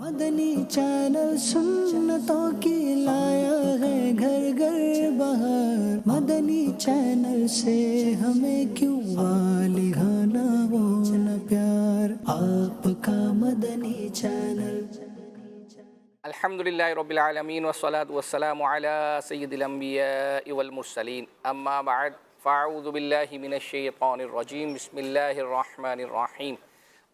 مدنی channel سنتوں کی لایا ہے گھر گھر بہار، مدنی چینل سے ہمیں کیوں والہانہ وہ نہ پیار، آپ کا مدنی چینل۔ الحمدللہ رب العالمین والصلاة والسلام علی سید الانبیاء والمرسلین، اما بعد فاعوذ باللہ من الشیطان الرجیم، بسم اللہ الرحمن الرحیم۔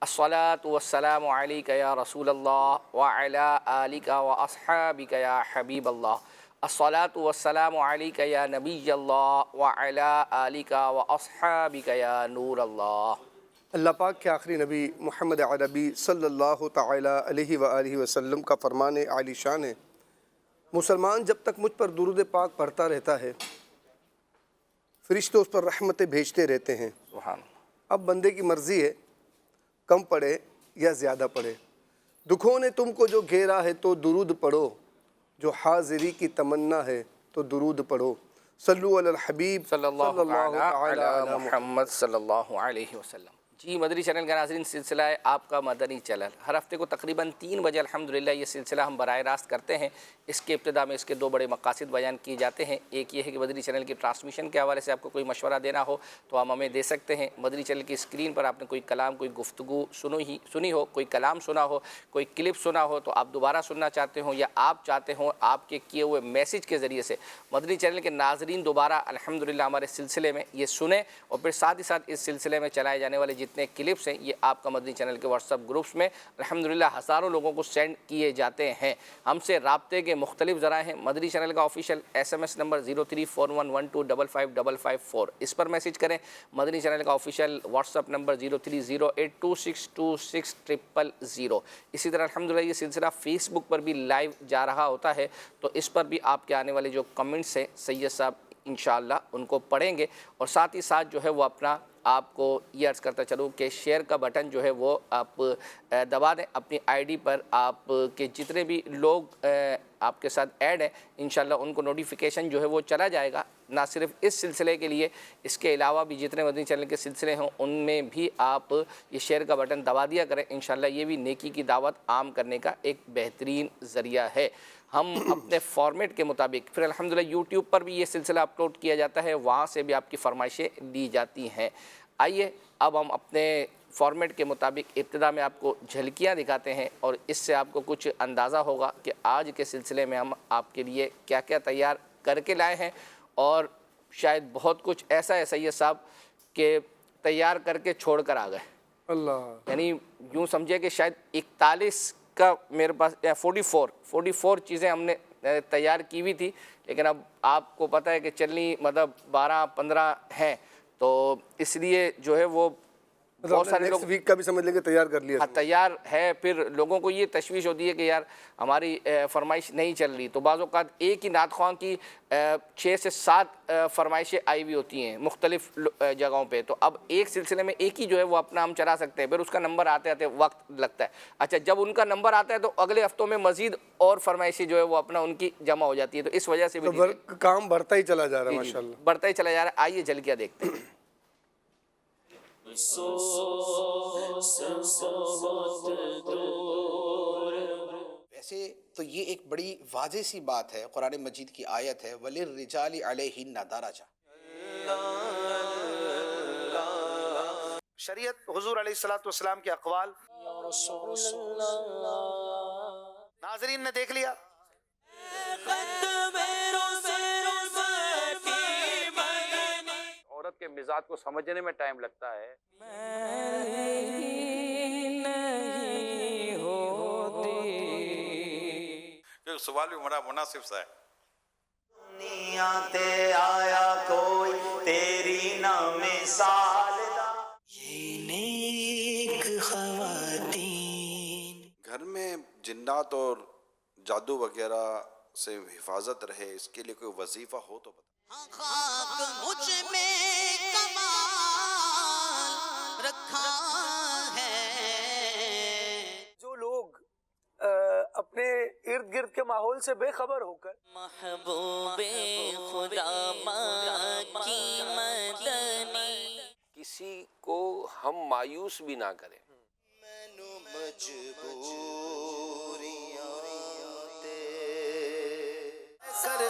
الصلاة والسلام علیک یا رسول اللہ وعلی آلک واصحابک یا حبیب اللہ۔ الصلاة والسلام علیک یا نبی اللہ وعلی آلک واصحابک یا نور اللہ۔ اللہ پاک کے آخری نبی محمد عربی صلی اللہ تعالی علیہ وآلہ وسلم کا فرمان عالی شان ہے، مسلمان جب تک مجھ پر درود پاک پڑھتا رہتا ہے فرشتے اس پر رحمتیں بھیجتے رہتے ہیں۔ سبحان۔ اب بندے کی مرضی ہے کم پڑھے یا زیادہ پڑھے۔ دکھوں نے تم کو جو گھیرا ہے تو درود پڑھو، جو حاضری کی تمنا ہے تو درود پڑھو۔ صلو علی الحبیب صلی اللہ تعالی علی محمد صلی اللہ علیہ وسلم۔ جی مدنی چینل کے ناظرین، سلسلہ ہے آپ کا مدنی چینل، ہر ہفتے کو تقریباً 3 بجے الحمدللہ یہ سلسلہ ہم براہ راست کرتے ہیں۔ اس کے ابتدا میں اس کے 2 بڑے مقاصد بیان کیے جاتے ہیں۔ ایک یہ ہے کہ مدنی چینل کی ٹرانسمیشن کے حوالے سے آپ کو کوئی مشورہ دینا ہو تو آپ ہمیں دے سکتے ہیں۔ مدنی چینل کی اسکرین پر آپ نے کوئی کلام، کوئی گفتگو سنی ہو، کوئی کلام سنا ہو، کوئی کلپ سنا ہو تو آپ دوبارہ سننا چاہتے ہوں، یا آپ چاہتے ہوں آپ کے کیے ہوئے میسیج کے ذریعے سے مدنی چینل کے ناظرین دوبارہ الحمدللہ ہمارے سلسلے میں یہ سنیں، اور پھر ساتھ ہی ساتھ اس سلسلے میں چلائے جانے والے جتنے کلپس ہیں یہ آپ کا مدنی چینل کے واٹس ایپ گروپس میں الحمدللہ ہزاروں لوگوں کو سینڈ کیے جاتے ہیں۔ ہم سے رابطے کے مختلف ذرائع ہیں۔ مدنی چینل کا آفیشیل SMS نمبر 0341125554، اس پر میسیج کریں۔ مدنی چینل کا آفیشیل واٹس ایپ نمبر 030826260000۔ اسی طرح الحمدللہ یہ سلسلہ فیس بک پر بھی لائیو جا رہا ہوتا ہے، تو اس پر بھی آپ کے آنے والے جو کمنٹس ہیں سید صاحب انشاءاللہ ان کو پڑھیں گے، اور ساتھ ہی ساتھ جو ہے وہ اپنا آپ کو یہ عرض کرتا چلوں کہ شیئر کا بٹن جو ہے وہ آپ دبا دیں اپنی ID پر۔ آپ کے جتنے بھی لوگ آپ کے ساتھ ایڈ ہیں انشاءاللہ ان کو نوٹیفیکیشن جو ہے وہ چلا جائے گا، نہ صرف اس سلسلے کے لیے، اس کے علاوہ بھی جتنے مدنی چینل کے سلسلے ہوں ان میں بھی آپ یہ شیئر کا بٹن دبا دیا کریں۔ انشاءاللہ یہ بھی نیکی کی دعوت عام کرنے کا ایک بہترین ذریعہ ہے۔ ہم اپنے فارمیٹ کے مطابق پھر الحمدللہ یوٹیوب پر بھی یہ سلسلہ اپلوڈ کیا جاتا ہے، وہاں سے بھی آپ کی فرمائشیں لی جاتی ہیں۔ آئیے اب ہم اپنے فارمیٹ کے مطابق ابتدا میں آپ کو جھلکیاں دکھاتے ہیں، اور اس سے آپ کو کچھ اندازہ ہوگا کہ آج کے سلسلے میں ہم آپ کے لیے کیا کیا تیار کر کے لائے ہیں، اور شاید بہت کچھ ایسا ہے سید صاحب کہ تیار کر کے چھوڑ کر آ گئے۔ اللہ، یعنی یوں سمجھے کہ شاید 41 کا میرے پاس 44 چیزیں ہم نے تیار کی ہوئی تھی، لیکن اب آپ کو پتہ ہے کہ چلنی مطلب 12-15 ہیں، تو اس لیے جو ہے وہ بہت سارے لوگ نیکسٹ ویک کا بھی سمجھ لیں کہ تیار کر لیا۔ تیار ہے۔ پھر لوگوں کو یہ تشویش ہوتی ہے کہ یار ہماری فرمائش نہیں چل رہی، تو بعض اوقات ایک ہی نعت خواں کی 6 سے 7 فرمائشیں آئی ہوئی ہوتی ہیں مختلف جگہوں پہ، تو اب ایک سلسلے میں ایک ہی جو ہے وہ اپنا ہم چلا سکتے ہیں، پھر اس کا نمبر آتے آتے وقت لگتا ہے۔ اچھا جب ان کا نمبر آتا ہے تو اگلے ہفتوں میں مزید اور فرمائشیں جو ہے وہ اپنا ان کی جمع ہو جاتی ہے، تو اس وجہ سے بھی کام بڑھتا ہی چلا جا رہا ہے ماشاءاللہ، بڑھتا ہی چلا جا رہا ہے۔ آئیے جھلکیاں دیکھتے ہیں۔ ویسے تو یہ ایک بڑی واضح سی بات ہے، قرآن مجید کی آیت ہے وَلِلرِّجَالِ عَلَيْهِنَّ دَرَجَةٌ۔ شریعت حضور علیہ السلام کے اقوال ناظرین نے دیکھ لیا۔ عورت کے مزاج کو سمجھنے میں ٹائم لگتا ہے۔ سوال بھی بڑا مناسب سا ہے۔ دنیاتے آیا کوئی تیری نہ مثال دا، یہ نیک خواتین۔ گھر میں جنات اور جادو وغیرہ سے حفاظت رہے، اس کے لیے کوئی وظیفہ ہو تو بتا۔ خاک مجھ میں کمال رکھا ہے۔ جو لوگ اپنے ارد گرد کے ماحول سے بے خبر ہو کر محبوب خدا کی مدنی، کسی کو ہم مایوس بھی نہ کریں۔ مینو مجبوری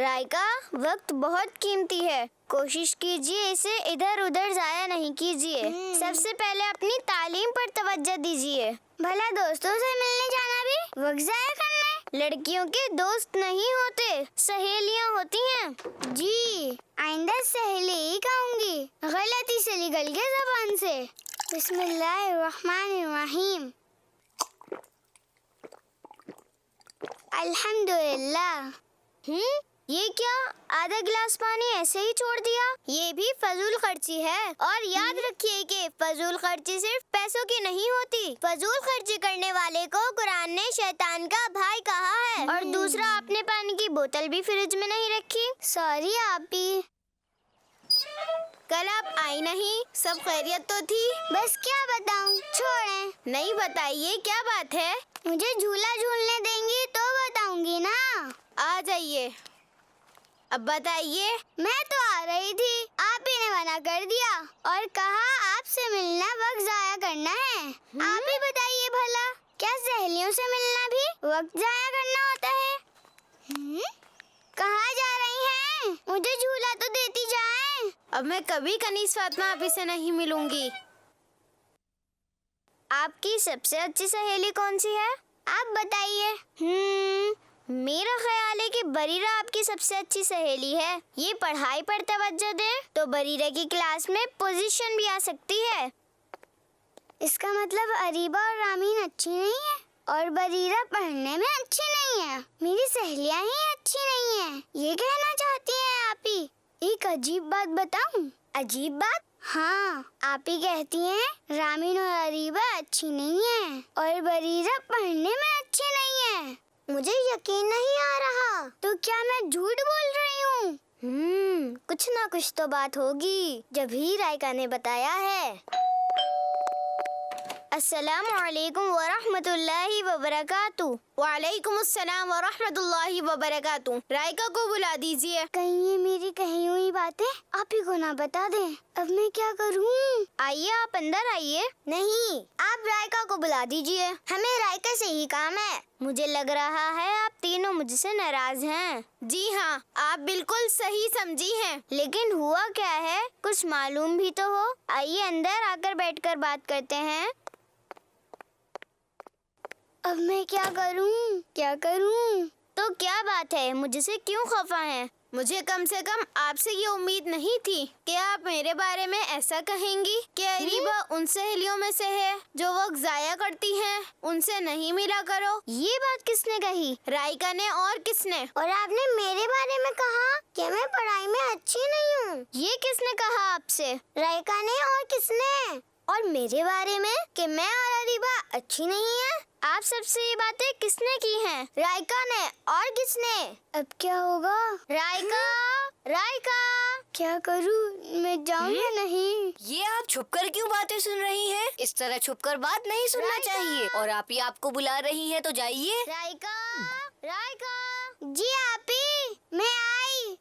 رائکا، وقت بہت قیمتی ہے، کوشش کیجیے اسے ادھر ادھر ضائع نہیں کیجیے۔ سب سے پہلے اپنی تعلیم پر توجہ دیجیے۔ بھلا دوستوں سے ملنے جانا بھی وقت ضائع کرنا ہے؟ لڑکیوں کے دوست نہیں ہوتے، سہیلیاں ہوتی ہیں۔ جی، آئندہ سہیلی ہی کہوں گی، غلطی سے نکل گئے زبان سے۔ بسم اللہ الرحمن الرحیم۔ الحمدللہ۔ یہ کیا، آدھا گلاس پانی ایسے ہی چھوڑ دیا؟ یہ بھی فضول خرچی ہے۔ اور یاد رکھیے کہ فضول خرچی صرف پیسوں کی نہیں ہوتی، فضول خرچی کرنے والے کو قرآن نے شیطان کا بھائی کہا ہے۔ اور دوسرا، آپ نے پانی کی بوتل بھی فریج میں نہیں رکھی۔ سوری آپی، کل آپ آئی نہیں، سب خیریت تو تھی؟ بس کیا بتاؤں، چھوڑیں۔ نہیں بتائیے، کیا بات ہے؟ مجھے جھولا جھولنے دیں گی تو بتاؤں گی نا۔ آ جائیے، اب بتائیے۔ میں تو آ رہی تھی، آپ ہی نے منع کر دیا اور کہا آپ سے ملنا وقت ضائع کرنا ہے۔ آپ ہی بتائیے بھلا، کیا سہیلیوں سے ملنا بھی وقت ضائع کرنا ہوتا ہے؟ کہاں جا رہی ہیں؟ مجھے جھولا تو دیتی جائیں۔ اب میں کبھی کنیز فاطمہ آپ ہی سے نہیں ملوں گی۔ آپ کی سب سے اچھی سہیلی کون سی ہے؟ آپ بتائیے۔ میرا خیال ہے کہ بریرہ آپ کی سب سے اچھی سہیلی ہے۔ یہ پڑھائی پر توجہ دیں تو بریرہ کی کلاس میں پوزیشن بھی آ سکتی ہے۔ اس کا مطلب اریبہ اور رامین اچھی نہیں ہے اور بریرہ پڑھنے میں اچھی نہیں ہے، میری سہیلیاں ہی اچھی نہیں ہیں، یہ کہنا چاہتی ہیں آپ ہی؟ ایک عجیب بات بتاؤں؟ عجیب بات؟ ہاں، آپ ہی کہتی ہیں رامین اور اریبہ اچھی نہیں ہیں اور بریرہ پڑھنے میں اچھی نہیں ہے۔ مجھے یقین نہیں آ رہا، تو کیا میں جھوٹ بول رہی ہوں؟ کچھ نہ کچھ تو بات ہوگی، جب ہی رائکا نے بتایا ہے۔ السلام علیکم ورحمۃ اللہ وبرکاتہ۔ وعلیکم السلام ورحمۃ اللہ وبرکاتہ۔ رائکا کو بلا دیجیے۔ کہیں یہ میری کہی ہوئی باتیں آپ ہی کو نہ بتا دیں، اب میں کیا کروں؟ آئیے، آپ اندر آئیے۔ نہیں، آپ رائکا کو بلا دیجیے، ہمیں رائکا سے ہی کام ہے۔ مجھے لگ رہا ہے آپ تینوں مجھ سے ناراض ہیں۔ جی ہاں، آپ بالکل صحیح سمجھی ہیں، لیکن ہوا کیا ہے کچھ معلوم بھی تو ہو۔ آئیے اندر آ کر بیٹھ کر بات کرتے ہیں۔ اب میں کیا کروں؟ تو کیا بات ہے، مجھ سے کیوں خفا ہیں؟ مجھے کم سے کم آپ سے یہ امید نہیں تھی کہ آپ میرے بارے میں ایسا کہیں گی کہ اریبہ ان سہیلیوں میں سے ہے جو وقت ضائع کرتی ہیں، ان سے نہیں ملا کرو۔ یہ بات کس نے کہی؟ رائکا نے، اور کس نے؟ اور آپ نے میرے بارے میں کہا کہ میں پڑھائی میں اچھی نہیں ہوں، یہ کس نے کہا آپ سے؟ رائکا نے، اور کس نے؟ اور میرے بارے میں کہ میں اور اریبہ اچھی نہیں ہیں؟ آپ سب سے یہ باتیں کس نے کی ہیں؟ رائکا نے، اور کس نے؟ اب کیا ہوگا؟ رائکا، کیا کروں؟ میں جاؤں یا نہیں؟ یہ آپ چھپ کر کیوں باتیں سن رہی ہیں؟ اس طرح چھپ کر بات نہیں سننا چاہیے، اور آپ ہی آپ کو بلا رہی ہیں تو جائیے۔ رائکا، جی آپ ہی، میں آئی۔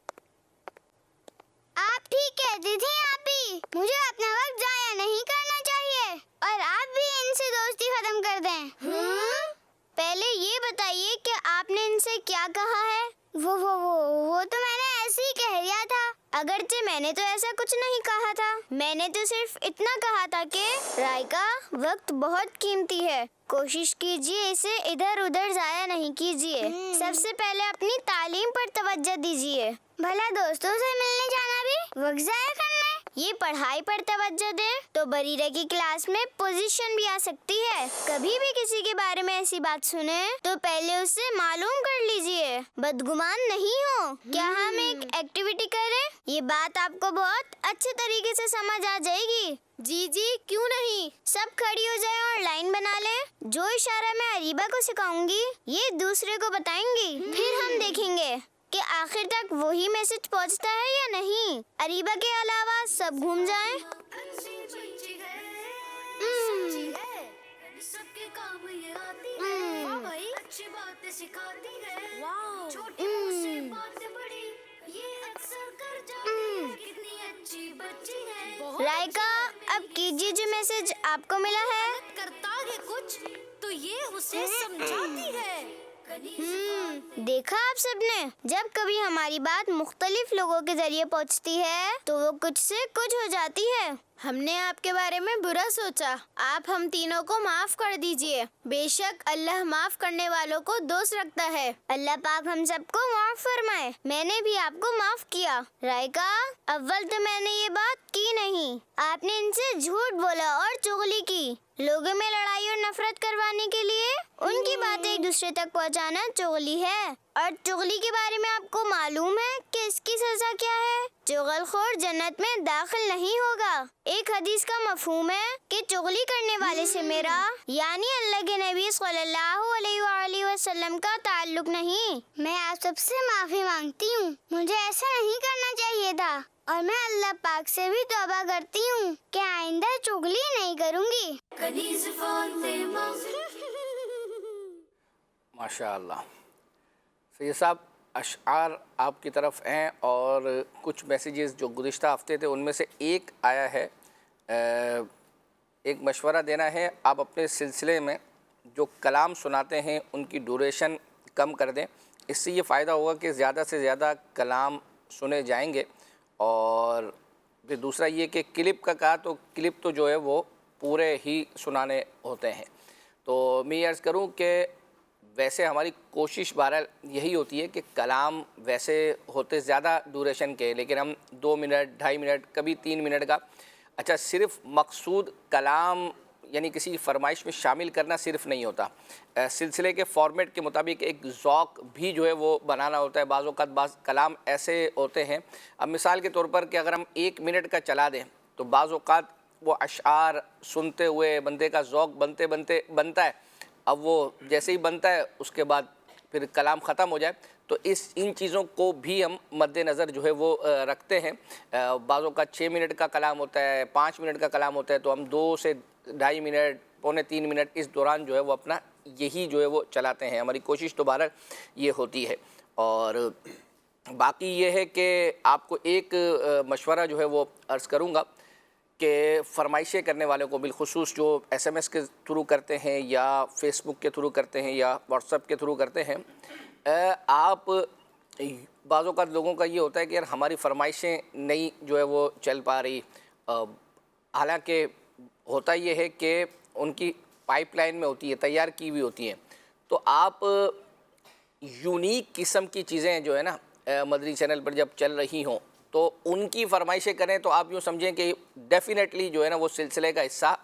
آپ ٹھیک کہتی تھی آپ ہی، مجھے اپنا وقت ضائع نہیں کرنا چاہیے، اور آپ بھی ان سے دوستی ختم کر دیں۔ پہلے یہ بتائیے کہ آپ نے ان سے کیا کہا ہے؟ وہ تو میں نے ایسے ہی کہہ دیا تھا، اگرچہ میں نے تو ایسا کچھ نہیں کہا تھا۔ میں نے تو صرف اتنا کہا تھا کہ رائکا، وقت بہت قیمتی ہے، کوشش کیجیے اسے ادھر ادھر ضائع نہیں کیجیے۔ سب سے پہلے اپنی تعلیم پر توجہ دیجیے۔ بھلا دوستوں سے ملنے جانا بھی وقت ضائع کرنا ہے؟ یہ پڑھائی پر توجہ دیں تو بریرہ کی کلاس میں پوزیشن بھی آ سکتی ہے۔ کبھی بھی کسی کے بارے میں ایسی بات سنیں تو پہلے اس سے معلوم کر لیجیے، بدگمان نہیں ہو۔ کیا ہم ایک ایکٹیویٹی کریں؟ یہ بات آپ کو بہت اچھے طریقے سے سمجھ آ جائے گی۔ جی، کیوں نہیں؟ سب کھڑی ہو جائیں اور لائن بنا لیں۔ جو اشارہ میں اریبہ کو سکھاؤں گی یہ دوسرے کو بتائیں گی، پھر ہم دیکھیں گے کہ آخر تک وہی میسج پہنچتا ہے یا نہیں۔ اریبہ کے علاوہ سب گھوم جائیں۔ سب کے کام یہ آتی ہے، اچھی باتیں سکھاتی ہے، چھوٹی سے باتیں بڑی یہ اکثر کر جاتی ہے، کتنی اچھی بچی ہے۔ رائکا، اب کیجیے جو میسج آپ کو ملا ہے۔ کرتا ہے کچھ تو یہ اسے سمجھاتی ہے۔ دیکھا آپ سب نے، جب کبھی ہماری بات مختلف لوگوں کے ذریعے پہنچتی ہے تو وہ کچھ سے کچھ ہو جاتی ہے۔ ہم نے آپ کے بارے میں برا سوچا، آپ ہم تینوں کو معاف کر دیجئے۔ بے شک اللہ معاف کرنے والوں کو دوست رکھتا ہے۔ اللہ پاک ہم سب کو معاف فرمائے۔ میں نے بھی آپ کو معاف کیا۔ رائکا، اول تو میں نے یہ بات کی نہیں، آپ نے ان سے جھوٹ بولا اور چغلی کی۔ لوگوں میں لڑائی اور نفرت کروانے کے لیے ان کی باتیں ایک دوسرے تک پہنچانا چغلی ہے۔ اور چغلی کے بارے میں آپ کو معلوم ہے کہ اس کی سزا کیا ہے؟ چغل خور جنت میں داخل نہیں ہوگا۔ ایک حدیث کا مفہوم ہے کہ چغلی کرنے والے سے میرا یعنی اللہ کے نبی صلی اللہ علیہ وآلہ وسلم کا تعلق نہیں۔ میں آپ سب سے معافی مانگتی ہوں، مجھے ایسا نہیں کرنا چاہیے تھا، اور میں اللہ پاک سے بھی توبہ کرتی ہوں کہ آئندہ چغلی نہیں کروں گی۔ ماشاء اللہ۔ سید صاحب، اشعار آپ کی طرف ہیں اور کچھ میسیجز جو گزشتہ ہفتے تھے ان میں سے ایک آیا ہے، ایک مشورہ دینا ہے، آپ اپنے سلسلے میں جو کلام سناتے ہیں ان کی ڈوریشن کم کر دیں، اس سے یہ فائدہ ہوگا کہ زیادہ سے زیادہ کلام سنے جائیں گے۔ اور پھر دوسرا یہ کہ کلپ کا کہا تو کلپ تو جو ہے وہ پورے ہی سنانے ہوتے ہیں۔ تو میں یہ عرض کروں کہ ویسے ہماری کوشش بہرحال یہی ہوتی ہے کہ کلام ویسے ہوتے زیادہ ڈوریشن کے، لیکن ہم 2 منٹ 2.5 منٹ کبھی 3 منٹ کا، اچھا صرف مقصود کلام یعنی کسی فرمائش میں شامل کرنا صرف نہیں ہوتا، سلسلے کے فارمیٹ کے مطابق ایک ذوق بھی جو ہے وہ بنانا ہوتا ہے۔ بعض اوقات بعض کلام ایسے ہوتے ہیں، اب مثال کے طور پر کہ اگر ہم 1 منٹ کا چلا دیں تو بعض اوقات وہ اشعار سنتے ہوئے بندے کا ذوق بنتا ہے، اب وہ جیسے ہی بنتا ہے اس کے بعد پھر کلام ختم ہو جائے، تو ان چیزوں کو بھی ہم مد نظر جو ہے وہ رکھتے ہیں۔ بعضوں کا 6 منٹ کا کلام ہوتا ہے، 5 منٹ کا کلام ہوتا ہے، تو ہم 2 سے 2.5 منٹ 2.25 منٹ اس دوران جو ہے وہ اپنا یہی جو ہے وہ چلاتے ہیں۔ ہماری کوشش تو بہرحال یہ ہوتی ہے۔ اور باقی یہ ہے کہ آپ کو ایک مشورہ جو ہے وہ عرض کروں گا کہ فرمائشیں کرنے والوں کو بالخصوص جو SMS کے تھرو کرتے ہیں یا فیس بک کے تھرو کرتے ہیں یا واٹس ایپ کے تھرو کرتے ہیں، آپ بعض اوقات لوگوں کا یہ ہوتا ہے کہ یار ہماری فرمائشیں نہیں جو ہے وہ چل پا رہی، حالانکہ ہوتا یہ ہے کہ ان کی پائپ لائن میں ہوتی ہے، تیار کی ہوئی ہوتی ہیں، تو آپ یونیک قسم کی چیزیں جو ہے نا مدنی چینل پر جب چل رہی ہوں تو ان کی فرمائشیں کریں تو آپ یوں سمجھیں کہ ڈیفینیٹلی جو ہے نا وہ سلسلے کا حصہ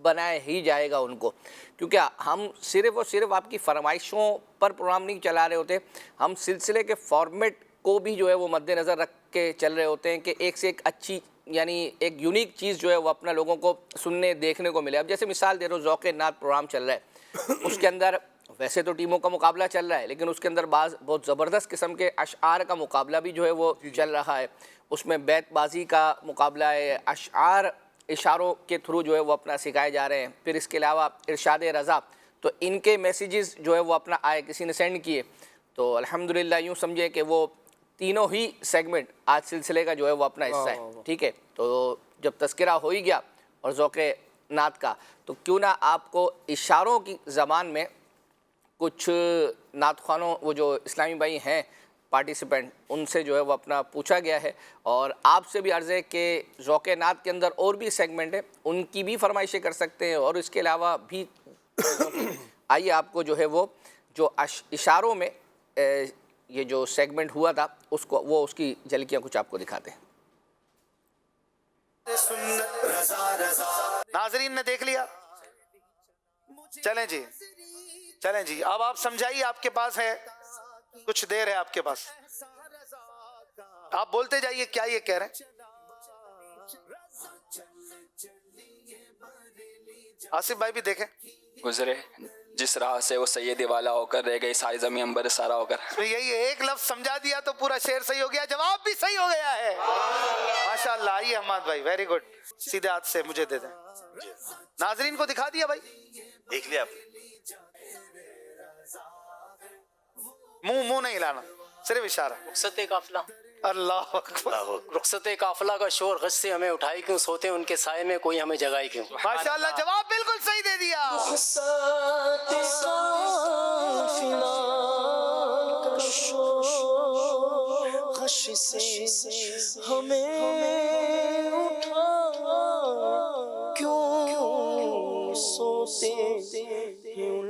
بنایا ہی جائے گا ان کو، کیونکہ ہم صرف اور صرف آپ کی فرمائشوں پر پروگرام نہیں چلا رہے ہوتے، ہم سلسلے کے فارمیٹ کو بھی جو ہے وہ مد نظر رکھ کے چل رہے ہوتے ہیں کہ ایک سے ایک اچھی یعنی ایک یونیک چیز جو ہے وہ اپنا لوگوں کو سننے دیکھنے کو ملے۔ اب جیسے مثال دے رہا ہوں، ذوق نعت پروگرام چل رہا ہے، اس کے اندر ویسے تو ٹیموں کا مقابلہ چل رہا ہے، لیکن اس کے اندر بعض بہت زبردست قسم کے اشعار کا مقابلہ بھی جو ہے وہ چل رہا ہے، اس میں بیت بازی کا مقابلہ ہے، اشعار اشاروں کے تھرو جو ہے وہ اپنا سکھائے جا رہے ہیں۔ پھر اس کے علاوہ ارشاد رضا، تو ان کے میسیجز جو ہے وہ اپنا آئے کسی نے سینڈ کیے، تو الحمدللہ یوں سمجھے کہ وہ تینوں ہی سیگمنٹ آج سلسلے کا جو ہے وہ اپنا حصہ ہے، ٹھیک ہے۔ تو جب تذکرہ ہو ہی گیا اور ذوق نعت کا، تو کیوں نہ آپ کو اشاروں کی زبان میں کچھ نعت خوانوں وہ جو اسلامی بھائی ہیں پارٹیسپینٹ، ان سے جو ہے وہ اپنا پوچھا گیا ہے، اور آپ سے بھی عرض ہے کہ ذوق نعت کے اندر اور بھی سیگمنٹ ہیں، ان کی بھی فرمائشیں کر سکتے ہیں، اور اس کے علاوہ بھی آئیے آپ کو جو ہے وہ جو اشاروں میں یہ جو سیگمنٹ ہوا تھا اس کو وہ اس کی جھلکیاں کچھ آپ کو دکھاتے ہیں۔ ناظرین نے دیکھ لیا، چلیں جی اب آپ سمجھائیے، آپ کے پاس ہے کچھ دیر ہے، آپ کے پاس آپ بولتے جائیے کیا یہ کہہ رہے ہیں۔ آصف بھائی بھی دیکھیں، گزرے جس راہ سے وہ سیدی والا ہو کر رہ گئی ساری زمین انبر سارا ہو کر۔ یہی ایک لفظ سمجھا دیا تو پورا شعر صحیح ہو گیا، جواب بھی صحیح ہو گیا ہے، ماشاءاللہ۔ آئیے حماد بھائی، ویری گڈ، سیدھے ہاتھ سے مجھے دے دیں۔ ناظرین کو دکھا دیا بھائی، دیکھ لیا آپ؟ منہ نہیں ہلانا، صرف اشارہ۔ رخصت قافلہ، اللہ اکبر، رخصت قافلہ کا شور غش سے ہمیں اٹھائی کیوں، سوتے ان کے سائے میں کوئی ہمیں جگائی کیوں۔ ماشاءاللہ، جواب بالکل صحیح دے دیا۔ رخصت قافلہ کا ہمیں اٹھا کیوں سوتے ہیں ان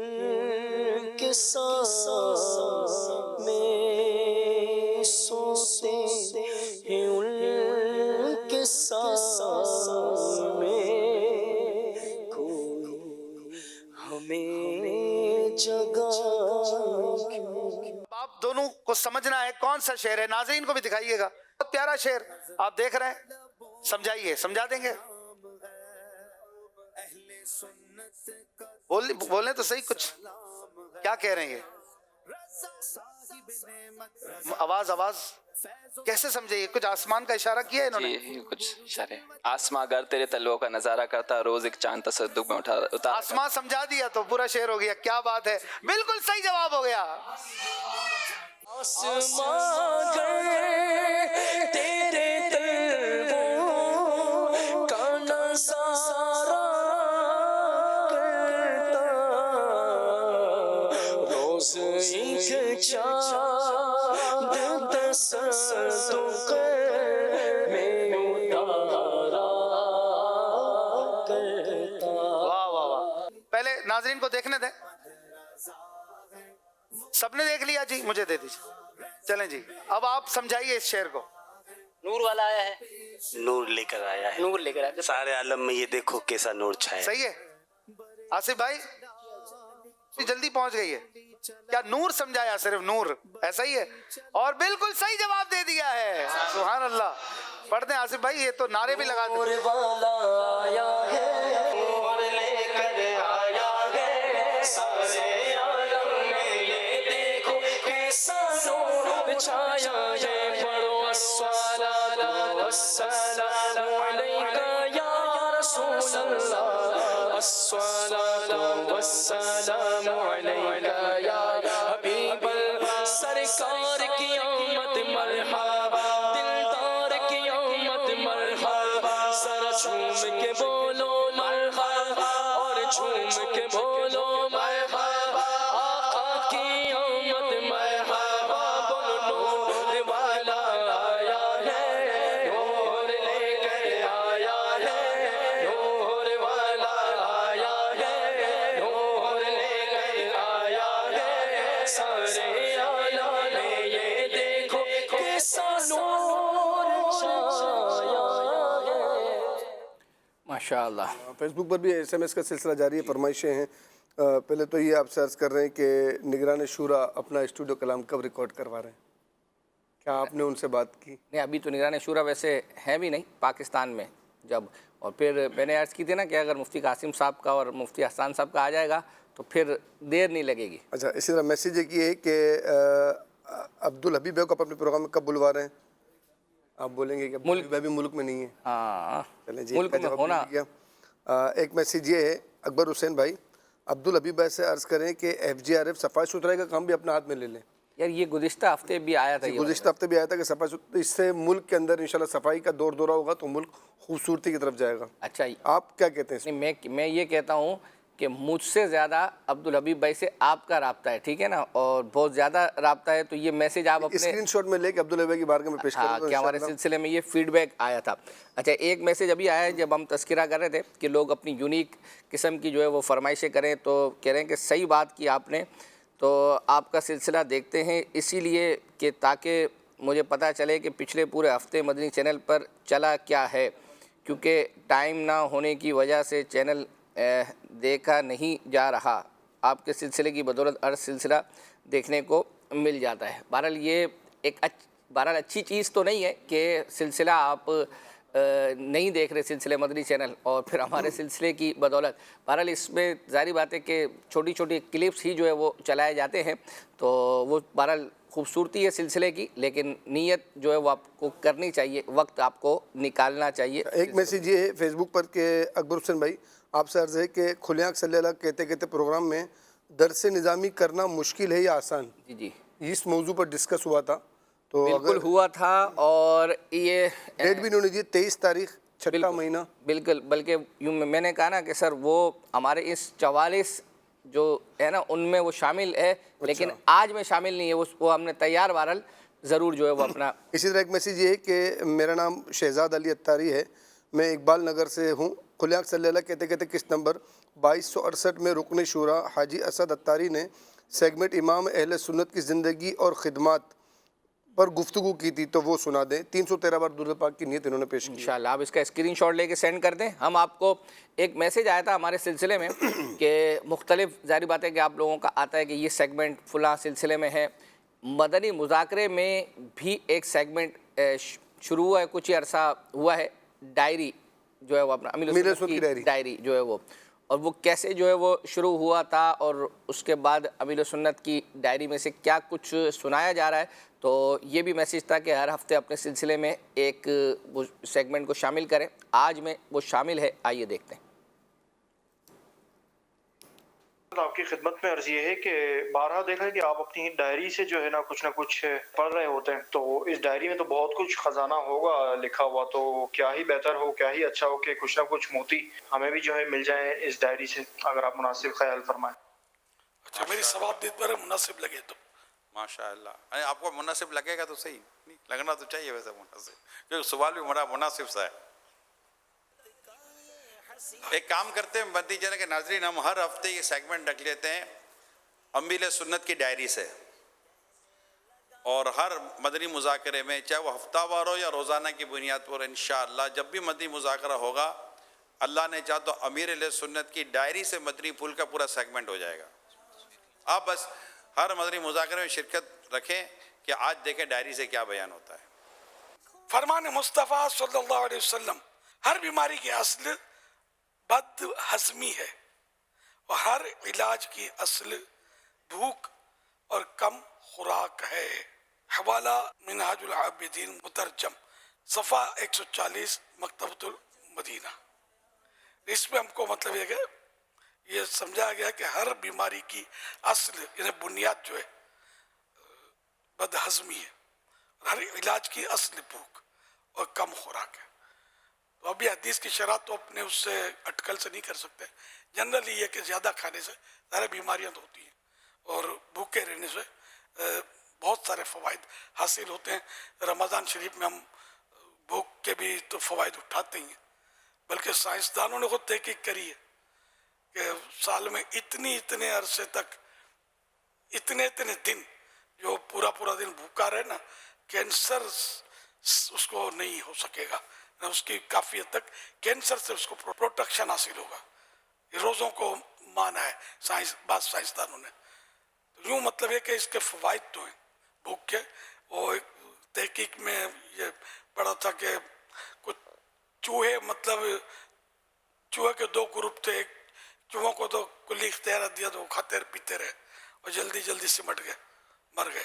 کے ساتھ میں سوتے ہیں ان کے ساتھ میں کوئی ہمیں جگہ آپ دونوں کو سمجھنا ہے کون سا شعر ہے. ناظرین کو بھی دکھائیے گا. بہت پیارا شعر آپ دیکھ رہے ہیں, سمجھائیے, سمجھا دیں گے. بولیں تو صحیح کچھ, کیا کہہ رہے ہیں یہ؟ آواز کیسے سمجھے یہ؟ کچھ آسمان کا اشارہ کیا ہے انہوں نے. جی کچھ اشارے. آسماں گر تیرے تلووں کا نظارہ کرتا, روز ایک چاند تصدق میں اتار. آسمان سمجھا دیا تو پورا شعر ہو گیا. کیا بات ہے, بالکل صحیح جواب ہو گیا. آسماں گر تیرے تلووں کا نظارہ کرتا, روز ایک چاند تصدق میں اتارا کرتا. واہ واہ واہ. پہلے ناظرین کو دیکھنے دیں. سب نے دیکھ لیا جی, مجھے دے دیجیے. چلیں جی, اب آپ سمجھائیے اس شعر کو. نور والا آیا ہے, نور لے کر آیا ہے, نور لے کر آیا. سارے عالم میں یہ دیکھو کیسا نور چھایا. صحیح ہے آصف بھائی, جلدی پہنچ گئی ہے. کیا نور سمجھایا؟ صرف نور, ایسا ہی ہے. اور بالکل صحیح جواب دے دیا ہے. سبحان اللہ. پڑھ دیں آصف بھائی, یہ تو نعرے بھی لگا دیں. نور والا آیا ہے, نور لے کر آیا ہے, سارے عالم میں یہ دیکھو کیسا نور چھایا ہے. پڑھو الصلاۃ والسلام علیک یا رسول اللہ, الصلاۃ والسلام علیک یا حبیب اللہ. سرکار کی آمد مرحبا, دلدار کی آمد مرحبا, ذرا جھوم کے بولو مرحبا, اور جھوم کے بولو مرحبا. آقا کی آمد مرحبا, بولو نور والا آیا ہے, نور لے کر آیا ہے, نور والا آیا ہے, نور لے کر آیا ہے. سارے عالم میں یہ دیکھو کیسا نور چھایا ہے. ماشاء اللہ. فیس بک پر بھی SMS کا سلسلہ جاری ہے, فرمائشیں ہیں. پہلے تو یہ آپ سے عرض کر رہے ہیں کہ نگران شورا اپنا اسٹوڈیو کلام کب ریکارڈ کروا رہے ہیں؟ کیا آپ نے ان سے بات کی؟ نہیں, ابھی تو نگران شورا ویسے ہے بھی نہیں پاکستان میں جب. اور پھر میں نے عرض کی تھی نا کہ اگر مفتی قاسم صاحب کا اور مفتی حسان صاحب کا آ جائے گا تو پھر دیر نہیں لگے گی. اچھا, اسی طرح میسیج یہ ہے کہ عبدالحبیب بھائی کو اپنے پروگرام میں کب بلوا رہے ہیں؟ آپ بولیں گے کہ عبدالحبیب بھائی بھی ملک میں نہیں ہے. ہاں, چلیں جی, ملک میں ہونا. ایک میسیج یہ ہے اکبر حسین بھائی, عبدالحبیب بھائی سے عرض کریں کہ FGRF صفائی ستھرائی کا کام بھی اپنے ہاتھ میں لے لیں. یار یہ گزشتہ ہفتے بھی آیا تھا, گزشتہ ہفتے بھی آیا تھا کہ صفائی ستھرائی, اس سے ملک کے اندر انشاءاللہ صفائی کا دور دورہ ہوگا تو ملک خوبصورتی کی طرف جائے گا. اچھا, آپ کیا کہتے ہیں؟ میں یہ کہتا ہوں کہ مجھ سے زیادہ عبدالحبیب بھائی سے آپ کا رابطہ ہے, ٹھیک ہے نا, اور بہت زیادہ رابطہ ہے. تو یہ میسیج آپ اپنے اسکرین شاٹ میں لے کے عبدالحبیب بھائی کی بارگاہ میں پیش کریں. کہ ہمارے سلسلے میں یہ فیڈ بیک آیا تھا. اچھا, ایک میسیج ابھی آیا ہے جب ہم تذکرہ کر رہے تھے کہ لوگ اپنی یونیک قسم کی جو ہے وہ فرمائشیں کریں, تو کہہ رہے ہیں کہ صحیح بات کی آپ نے, تو آپ کا سلسلہ دیکھتے ہیں اسی لیے کہ تاکہ مجھے پتہ چلے کہ پچھلے پورے ہفتے مدنی چینل پر چلا کیا ہے, کیونکہ ٹائم نہ ہونے کی وجہ سے چینل دیکھا نہیں جا رہا. آپ کے سلسلے کی بدولت ہر سلسلہ دیکھنے کو مل جاتا ہے. بہرحال یہ ایک بہرحال اچھی چیز تو نہیں ہے کہ سلسلہ آپ نہیں دیکھ رہے سلسلے مدنی چینل اور پھر ہمارے سلسلے کی بدولت. بہرحال اس میں ظاہری بات ہے کہ چھوٹی چھوٹی کلپس ہی جو ہے وہ چلائے جاتے ہیں, تو وہ بہرحال خوبصورتی ہے سلسلے کی, لیکن نیت جو ہے وہ آپ کو کرنی چاہیے, وقت آپ کو نکالنا چاہیے. ایک میسیج یہ ہے فیس بک پر کہ اکبر حسین بھائی آپ سے عرض ہے کہ کھلے آنکھ صلی اللہ کہتے کہتے پروگرام میں درس نظامی کرنا مشکل ہے یا آسان؟ جی, اس موضوع پر ڈسکس ہوا تھا. تو بالکل ہوا تھا, اور یہ ڈیٹ بھی انہوں نے دی 23 تاریخ 6 مہینہ. بالکل, بلکہ یوں میں نے کہا نا کہ سر وہ ہمارے اس 44 جو ہے نا ان میں وہ شامل ہے, لیکن آج میں شامل نہیں ہے, وہ ہم نے تیار بہرحال ضرور جو ہے وہ اپنا. اسی طرح ایک میسیج یہ ہے کہ میرا نام شہزاد علی اتاری ہے، میں اقبال نگر سے ہوں. کھلے آنکھ صلی اللہ کہتے کہتے قسط نمبر 2268 میں رکن شورا حاجی اسد اتاری نے سیگمنٹ امام اہل سنت کی زندگی اور خدمات پر گفتگو کی تھی، تو وہ سنا دیں. 313 بار درود پاک کی نیت انہوں نے پیش کی. انشاءاللہ آپ اس کا اسکرین شاٹ لے کے سینڈ کر دیں. ہم آپ کو ایک میسیج آیا تھا ہمارے سلسلے میں کہ مختلف ظاہری بات ہے کہ آپ لوگوں کا آتا ہے کہ یہ سیگمنٹ فلاں سلسلے میں ہے. مدنی مذاکرے میں بھی ایک سیگمنٹ شروع ہوا ہے، کچھ ہی عرصہ ہوا ہے، ڈائری جو ہے وہ اپنا امیر سنت کی ڈائری جو ہے وہ، اور وہ کیسے جو ہے وہ شروع ہوا تھا اور اس کے بعد امیر سنت کی ڈائری میں سے کیا کچھ سنایا جا رہا ہے. تو یہ بھی میسیج تھا کہ ہر ہفتے اپنے سلسلے میں ایک سیگمنٹ کو شامل کریں. آج میں وہ شامل ہے، آئیے دیکھتے ہیں. آپ کی خدمت میں عرض یہ ہے کہ بارہا دیکھا ہے کہ آپ اپنی ڈائری سے جو ہے نا کچھ پڑھ رہے ہوتے ہیں، تو اس ڈائری میں تو بہت کچھ خزانہ ہوگا لکھا ہوا، تو کیا ہی بہتر ہو، کیا ہی اچھا ہو کہ کچھ نہ کچھ موتی ہمیں بھی جو ہے مل جائیں اس ڈائری سے، اگر آپ مناسب خیال فرمائیں. اچھا میری ثواب دید پر مناسب لگے تو ماشاء اللہ. آپ کو مناسب لگے گا تو صحیح، نہیں لگنا تو چاہیے ویسے مناسب، کیونکہ سوال بھی بڑا مناسب سا ہے. ایک کام کرتے ہیں مدنی چینل کے ناظرین، ہم ہر ہفتے یہ سیگمنٹ رکھ لیتے ہیں امیر سنت کی ڈائری سے، اور ہر مدنی مذاکرے میں چاہے وہ ہفتہ وار ہو یا روزانہ کی بنیاد پر، انشاءاللہ جب بھی مدنی مذاکرہ ہوگا اللہ نے چاہا تو امیر اہل سنت کی ڈائری سے مدنی پھول کا پورا سیگمنٹ ہو جائے گا. آپ بس ہر مدنی مذاکرے میں شرکت رکھیں کہ آج دیکھیں ڈائری سے کیا بیان ہوتا ہے. فرمان مصطفیٰ صلی اللہ علیہ وسلم، ہر بیماری کی اصل بد ہضمی ہے اور ہر علاج کی اصل بھوک اور کم خوراک ہے. حوالہ منہاج العابدین مترجم، صفحہ 140، مکتبۃ المدینہ. اس میں ہم کو مطلب یہ کہ یہ سمجھا گیا کہ ہر بیماری کی اصل یعنی بنیاد جو ہے بد ہضمی ہے، ہر علاج کی اصل بھوک اور کم خوراک ہے. تو ابھی حدیث کی شرح تو اپنے اس سے اٹکل سے نہیں کر سکتے. جنرلی یہ کہ زیادہ کھانے سے سارے بیماریاں تو ہوتی ہیں، اور بھوکے رہنے سے بہت سارے فوائد حاصل ہوتے ہیں. رمضان شریف میں ہم بھوک کے بھی تو فوائد اٹھاتے ہیں، بلکہ سائنسدانوں نے خود تحقیق کری ہے کہ سال میں اتنے عرصے تک اتنے دن جو پورا دن بھوکا رہے نا، کینسر اس کو نہیں ہو سکے گا. اس کی کافی حد تک کینسر سے اس کو پروٹیکشن حاصل ہوگا. یہ روزوں کو مانا ہے بعض سائنسدانوں نے. یوں مطلب ہے کہ اس کے فوائد تو ہیں بھوک کے. اور تحقیق میں یہ پڑھا تھا کہ کچھ چوہے، مطلب چوہے کے دو گروپ تھے. ایک چوہوں کو تو کلی اختیارات دیا تو وہ کھاتے پیتے رہے اور جلدی سمٹ گئے، مر گئے.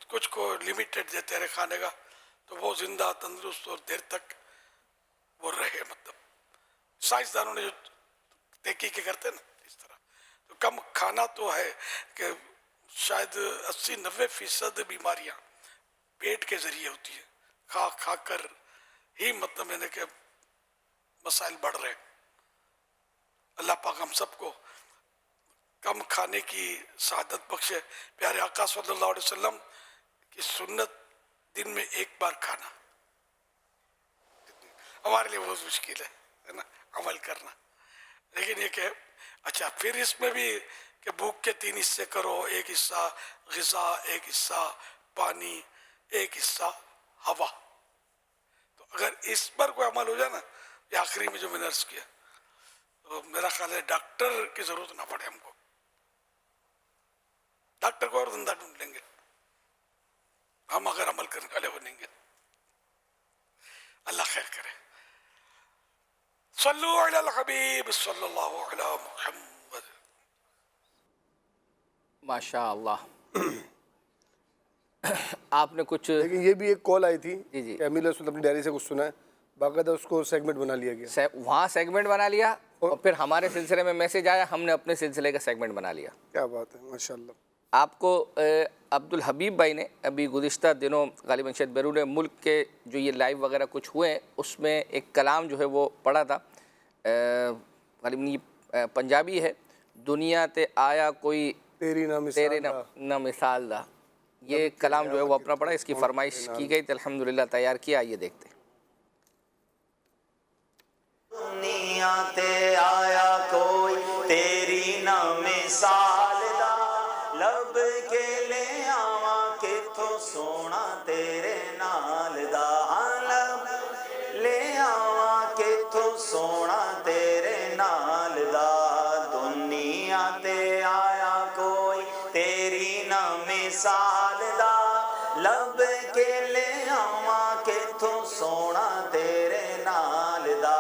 کچھ کو لمیٹڈ دیتے رہے کھانے کا، تو وہ زندہ تندرست اور دیر تک وہ رہے. مطلب سائنسدانوں نے جو تحقیقیں کرتے ہیں نا اس طرح. تو کم کھانا تو ہے کہ شاید 80-90% بیماریاں پیٹ کے ذریعے ہوتی ہیں. کھا کر ہی مطلب یعنی کہ مسائل بڑھ رہے ہیں. اللہ پاک ہم سب کو کم کھانے کی سعادت بخشے. پیارے آقا صلی اللہ علیہ وسلم کی سنت دن میں ایک بار کھانا ہمارے لیے بہت مشکل ہے نا عمل کرنا. لیکن یہ کہ اچھا پھر اس میں بھی کہ بھوک کے 3 حصے کرو، ایک حصہ غذا، ایک حصہ پانی، ایک حصہ ہوا. تو اگر اس پر کوئی عمل ہو جائے نا، یہ آخری میں جو میں نے عرض کیا، تو میرا خیال ہے ڈاکٹر کی ضرورت نہ پڑے ہم کو. ڈاکٹر کو اور دھندا ڈھونڈ لیں گے ہم اگر عمل کرنے والے بنیں گے. اللہ خیر کرے. صلو علی الحبیب صلی اللہ علی محمد. ماشاء اللہ. آپ نے کچھ، لیکن یہ بھی ایک کال آئی تھی جی کہ امیر سنت اپنی ڈائری سے کچھ سنا ہے، باقاعدہ اس کو سیگمنٹ بنا لیا گیا. وہاں سیگمنٹ بنا لیا اور پھر ہمارے سلسلے میں میسیج آیا، ہم نے اپنے سلسلے کا سیگمنٹ بنا لیا. کیا بات ہے، ماشاءاللہ. آپ کو عبدالحبیب بھائی نے ابھی گزشتہ دنوں غالباً شاید بیرون ملک کے جو یہ لائیو وغیرہ کچھ ہوئے ہیں، اس میں ایک کلام جو ہے وہ پڑھا تھا. غالباً یہ پنجابی ہے. دنیا تے آیا کوئی تیری نہ مثال دا. یہ کلام جو ہے وہ اپنا پڑھا، اس کی فرمائش کی گئی تھی، الحمدللہ تیار کیا. آئیے دیکھتے ہیں. دنیا تے آیا کوئی تیری نہ مثال دا، لب کے لے آواں کتھوں سونا تیرے نال دا، لب لے آواں کتھوں سونا تیرے نال دا. دنیا تے آیا کوئی تیری نہ مثال دا، لب کے لے آواں کتھوں سونا تیرے نال دا.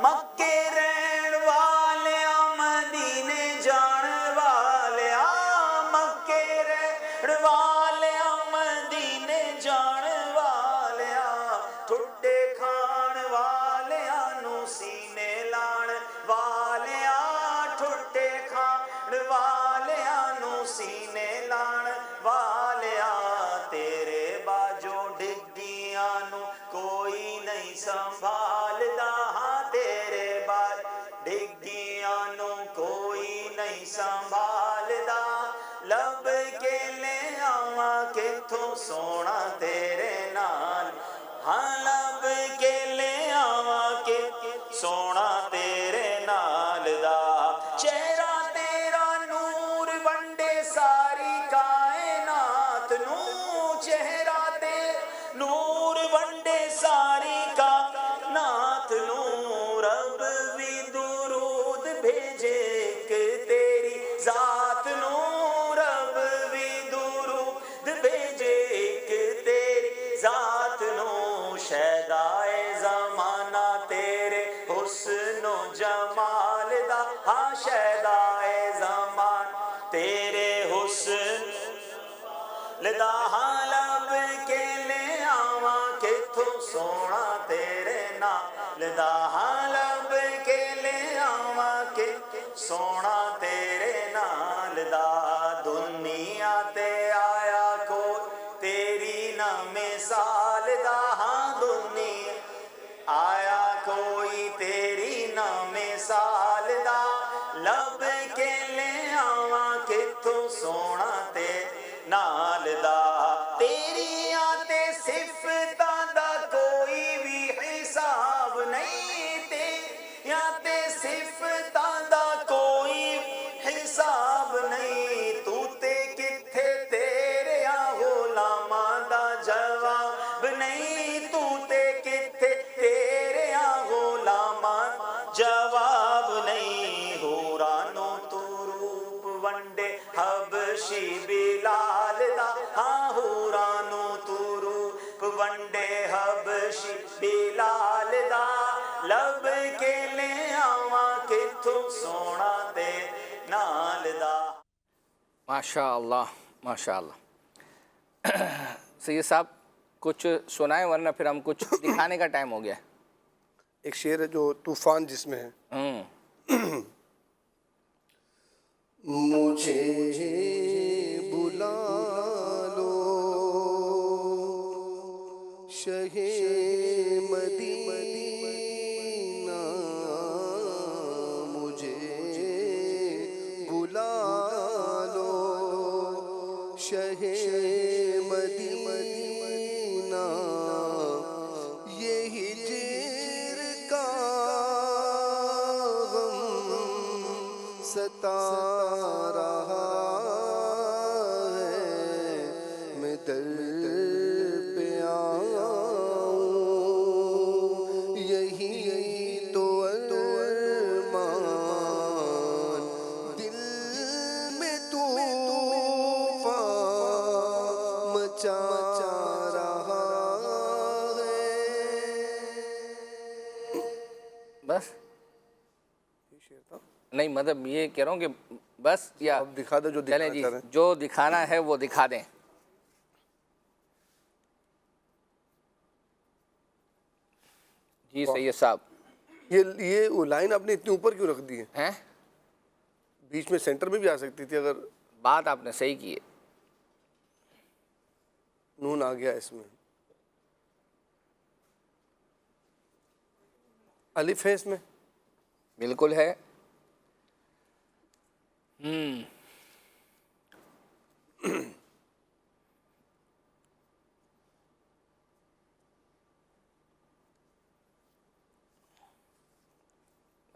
مکے رہن والیاں مدینے جان والیاں، مکے رہن والیاں مدینے جان والیاں، ٹھڈے کھان والیاں نو سینے لان والیاں، ٹھڈے کھان والیاں نو سینے لان والیاں. تیرے باجو ڈگیاں نو کوئی نہیں سنبھالدا، تیرے بعد ڈگیاں نو کوئی نہیں سنبھالدا. لب کے لے آواں کتھوں سونا تیرے نال، ہاں لب کے لے آواں کتھوں سونا تیرے نال دا. چہرہ تیرا نور ونڈے ساری کائنات نو، چہرہ تیرا نور ونڈے ساری کائنات نو. رب بھی درود بھیجے ایک تیری ذات نو، رب بھی درود بھیجے ایک تیری ذات نو. شیدائے زمانہ تیرے حسن و جمال دا، ہاں شیدائے زمانہ تیرے حسن لدا. ہاں لب کے لے آواں کتھوں سونا تیرے نال دا، ہاں لب کے لے آواں کتھوں سونا تیرے نال دا. دنیا تے آیا کوئی تیری نہ مثال دا، ہاں دنیا آیا کوئی تیری نہ مثال دا. لب کے لے آواں کتھوں سونا تیرے نال دا. تیری آتے صفتاں دا کوئی بھی حساب نہیں، تیری آتے صفتاں دا کوئی حساب نہیں. تو تے کتھے تیرے غلاماں دا جواب نہیں، تو تے کتھے تیرے غلاماں جواب نہیں. حورانو تو روپ ونڈے حبشی بلال دا، ہاں حورانو تو روپ ونڈے حبشی بلال دا. لب کے لے آواں کتھوں سونا تے نال دا. ماشاء اللہ ماشاء اللہ. سید صاحب کچھ سنائیں ورنہ پھر ہم کچھ دکھانے کا ٹائم ہو گیا ہے. ایک شعر ہے جو طوفان جس میں ہے، مجھے بلا لو شہ مدینہ، مجھے بلا لو شہ مدینہ، یہ ہجر کا غم ستا رہا ہے، میں در پہ آؤں، یہی تو ارمان دل میں طوفان مچا رہا ہے. بس نہیں مطلب یہ کہہ رہا ہوں کہ بس یا اب دکھا دو جو چلیں دکھانا جی چاہ رہے ہیں. جو دکھانا ہے وہ دکھا دیں. جی سید صاحب یہ وہ لائن آپ نے اتنی اوپر کیوں رکھ دی ہے؟ ہیں بیچ میں سینٹر میں بھی آ سکتی تھی اگر بات آپ نے صحیح کی ہے. نون آ گیا اس میں، الف ہے اس میں، بالکل ہے.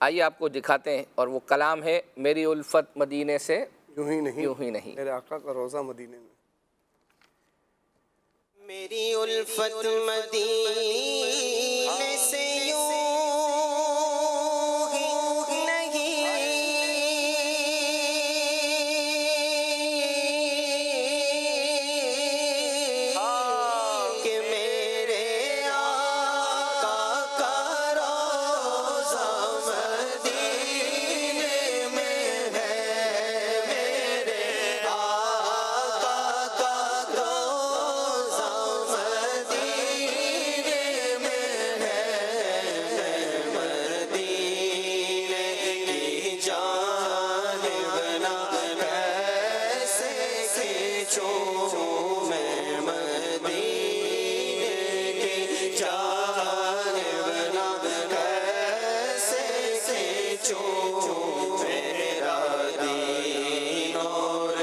آئیے آپ کو دکھاتے ہیں، اور وہ کلام ہے میری الفت مدینے سے یوں ہی نہیں، یوں ہی نہیں۔ میرے آقا کا روزہ مدینے میں۔ میری الفت مدینے سے یوں ہی نہیں، کہ میرے آقا کا روزہ مدینے میں ہے، میرے آقا کا روزہ مدینے میں ہے، مدینے کی جانب نہ کیسے کھینچوں میں، مدینے کی جانب نہ کیسے کھینچوں، میرا دین اور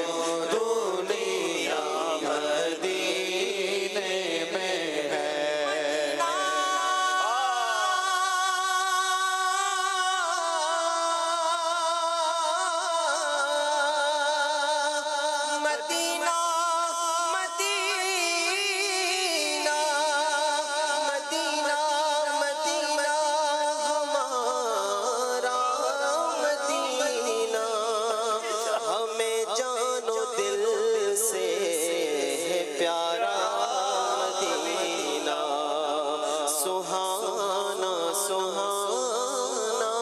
دنیا مدینے میں ہے۔ مدینہ مدینہ مدینہ مدینہ ہمارا مدینہ، ہمیں جان و دل سے پیارا مدینہ، سہانا سہانا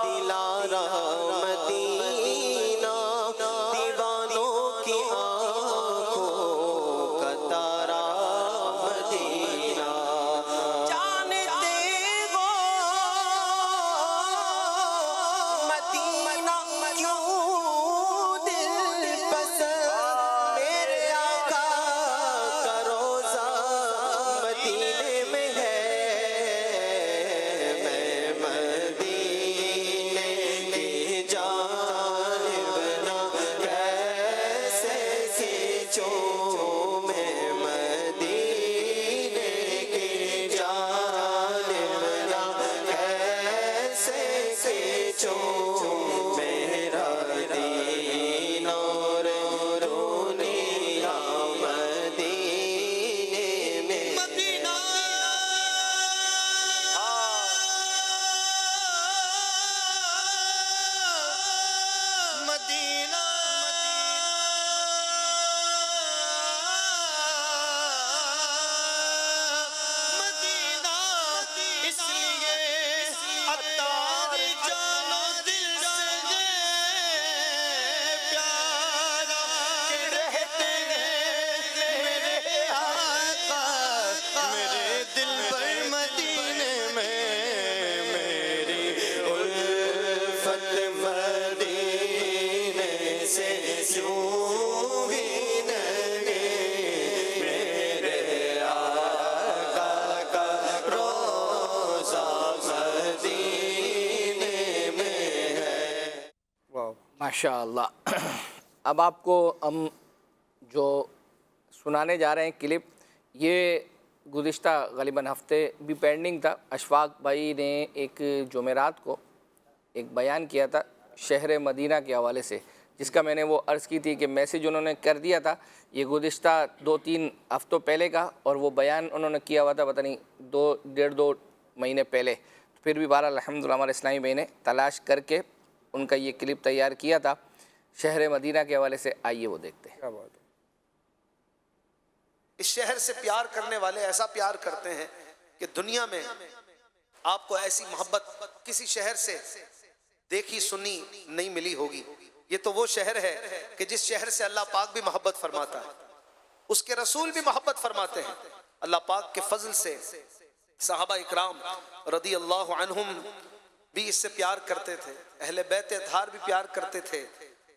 دلارا مدینہ، دیوانوں کی آنکھوں کا تارا مدینہ، جانتے ہو مدینہ کیوں دل پسند، میرے آقا کا روزہ مدینے میں ہے، میں مدینے کی جانب نہ کیسے کھینچوں، میں مدینے کی جانب نہ کیسے کھینچوں، میرا دین اور دنیا مدینے میں، مدینہ مدینہ مدینہ، اس لیے عطار جان و دل سے پیارا، کہ رہتے ہیں میرے آقا میرے دل پر مدینے میں، میری الفت مدینے سے یوں ہی نہیں، میرے آقا کا روزہ مدینے میں ہے۔ واو، ماشاء اللہ۔ اب آپ کو ہم جو سنانے جا رہے ہیں کلپ، یہ گزشتہ غالباً ہفتے بھی پینڈنگ تھا۔ اشفاق بھائی نے ایک جمعرات کو ایک بیان کیا تھا شہر مدینہ کے حوالے سے، جس کا میں نے وہ عرض کی تھی کہ میسیج انہوں نے کر دیا تھا یہ گزشتہ 2-3 ہفتوں پہلے کا، اور وہ بیان انہوں نے کیا ہوا تھا پتہ نہیں 2 مہینے پہلے۔ پھر بھی بہرحال الحمدللہ ہمارے اسلامی بھائی نے تلاش کر کے ان کا یہ کلپ تیار کیا تھا شہر مدینہ کے حوالے سے۔ آئیے وہ دیکھتے ہیں۔ کیا بات ہے۔ اس شہر سے پیار کرنے والے ایسا پیار کرتے ہیں کہ دنیا میں آپ کو ایسی محبت کسی شہر سے دیکھی سنی نہیں ملی ہوگی۔ یہ تو وہ شہر ہے کہ جس شہر سے اللہ پاک بھی محبت فرماتا ہے، اس کے رسول بھی محبت فرماتے ہیں۔ اللہ پاک کے فضل سے صحابہ اکرام رضی اللہ عنہم بھی اس سے پیار کرتے تھے، اہل بیت اطہار بھی پیار کرتے تھے،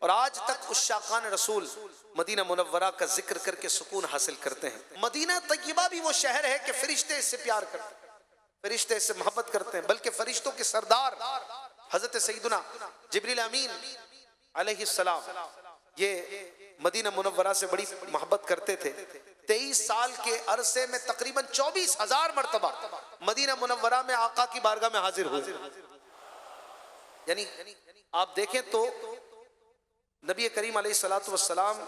اور آج تک اس عشاقان رسول مدینہ منورہ کا ذکر کر کے سکون حاصل کرتے ہیں۔ مدینہ طیبہ بھی وہ شہر ہے کہ فرشتے اس سے پیار کرتے ہیں، فرشتے اس سے محبت کرتے ہیں، بلکہ فرشتوں کے سردار حضرت سیدنا جبریل امین علیہ السلام یہ مدینہ منورہ سے بڑی محبت کرتے تھے۔ 23 سال کے عرصے میں تقریباً 24,000 مرتبہ مدینہ منورہ میں آقا کی بارگاہ میں حاضر ہوئے۔ یعنی آپ دیکھیں تو نبی کریم علیہ الصلوۃ والسلام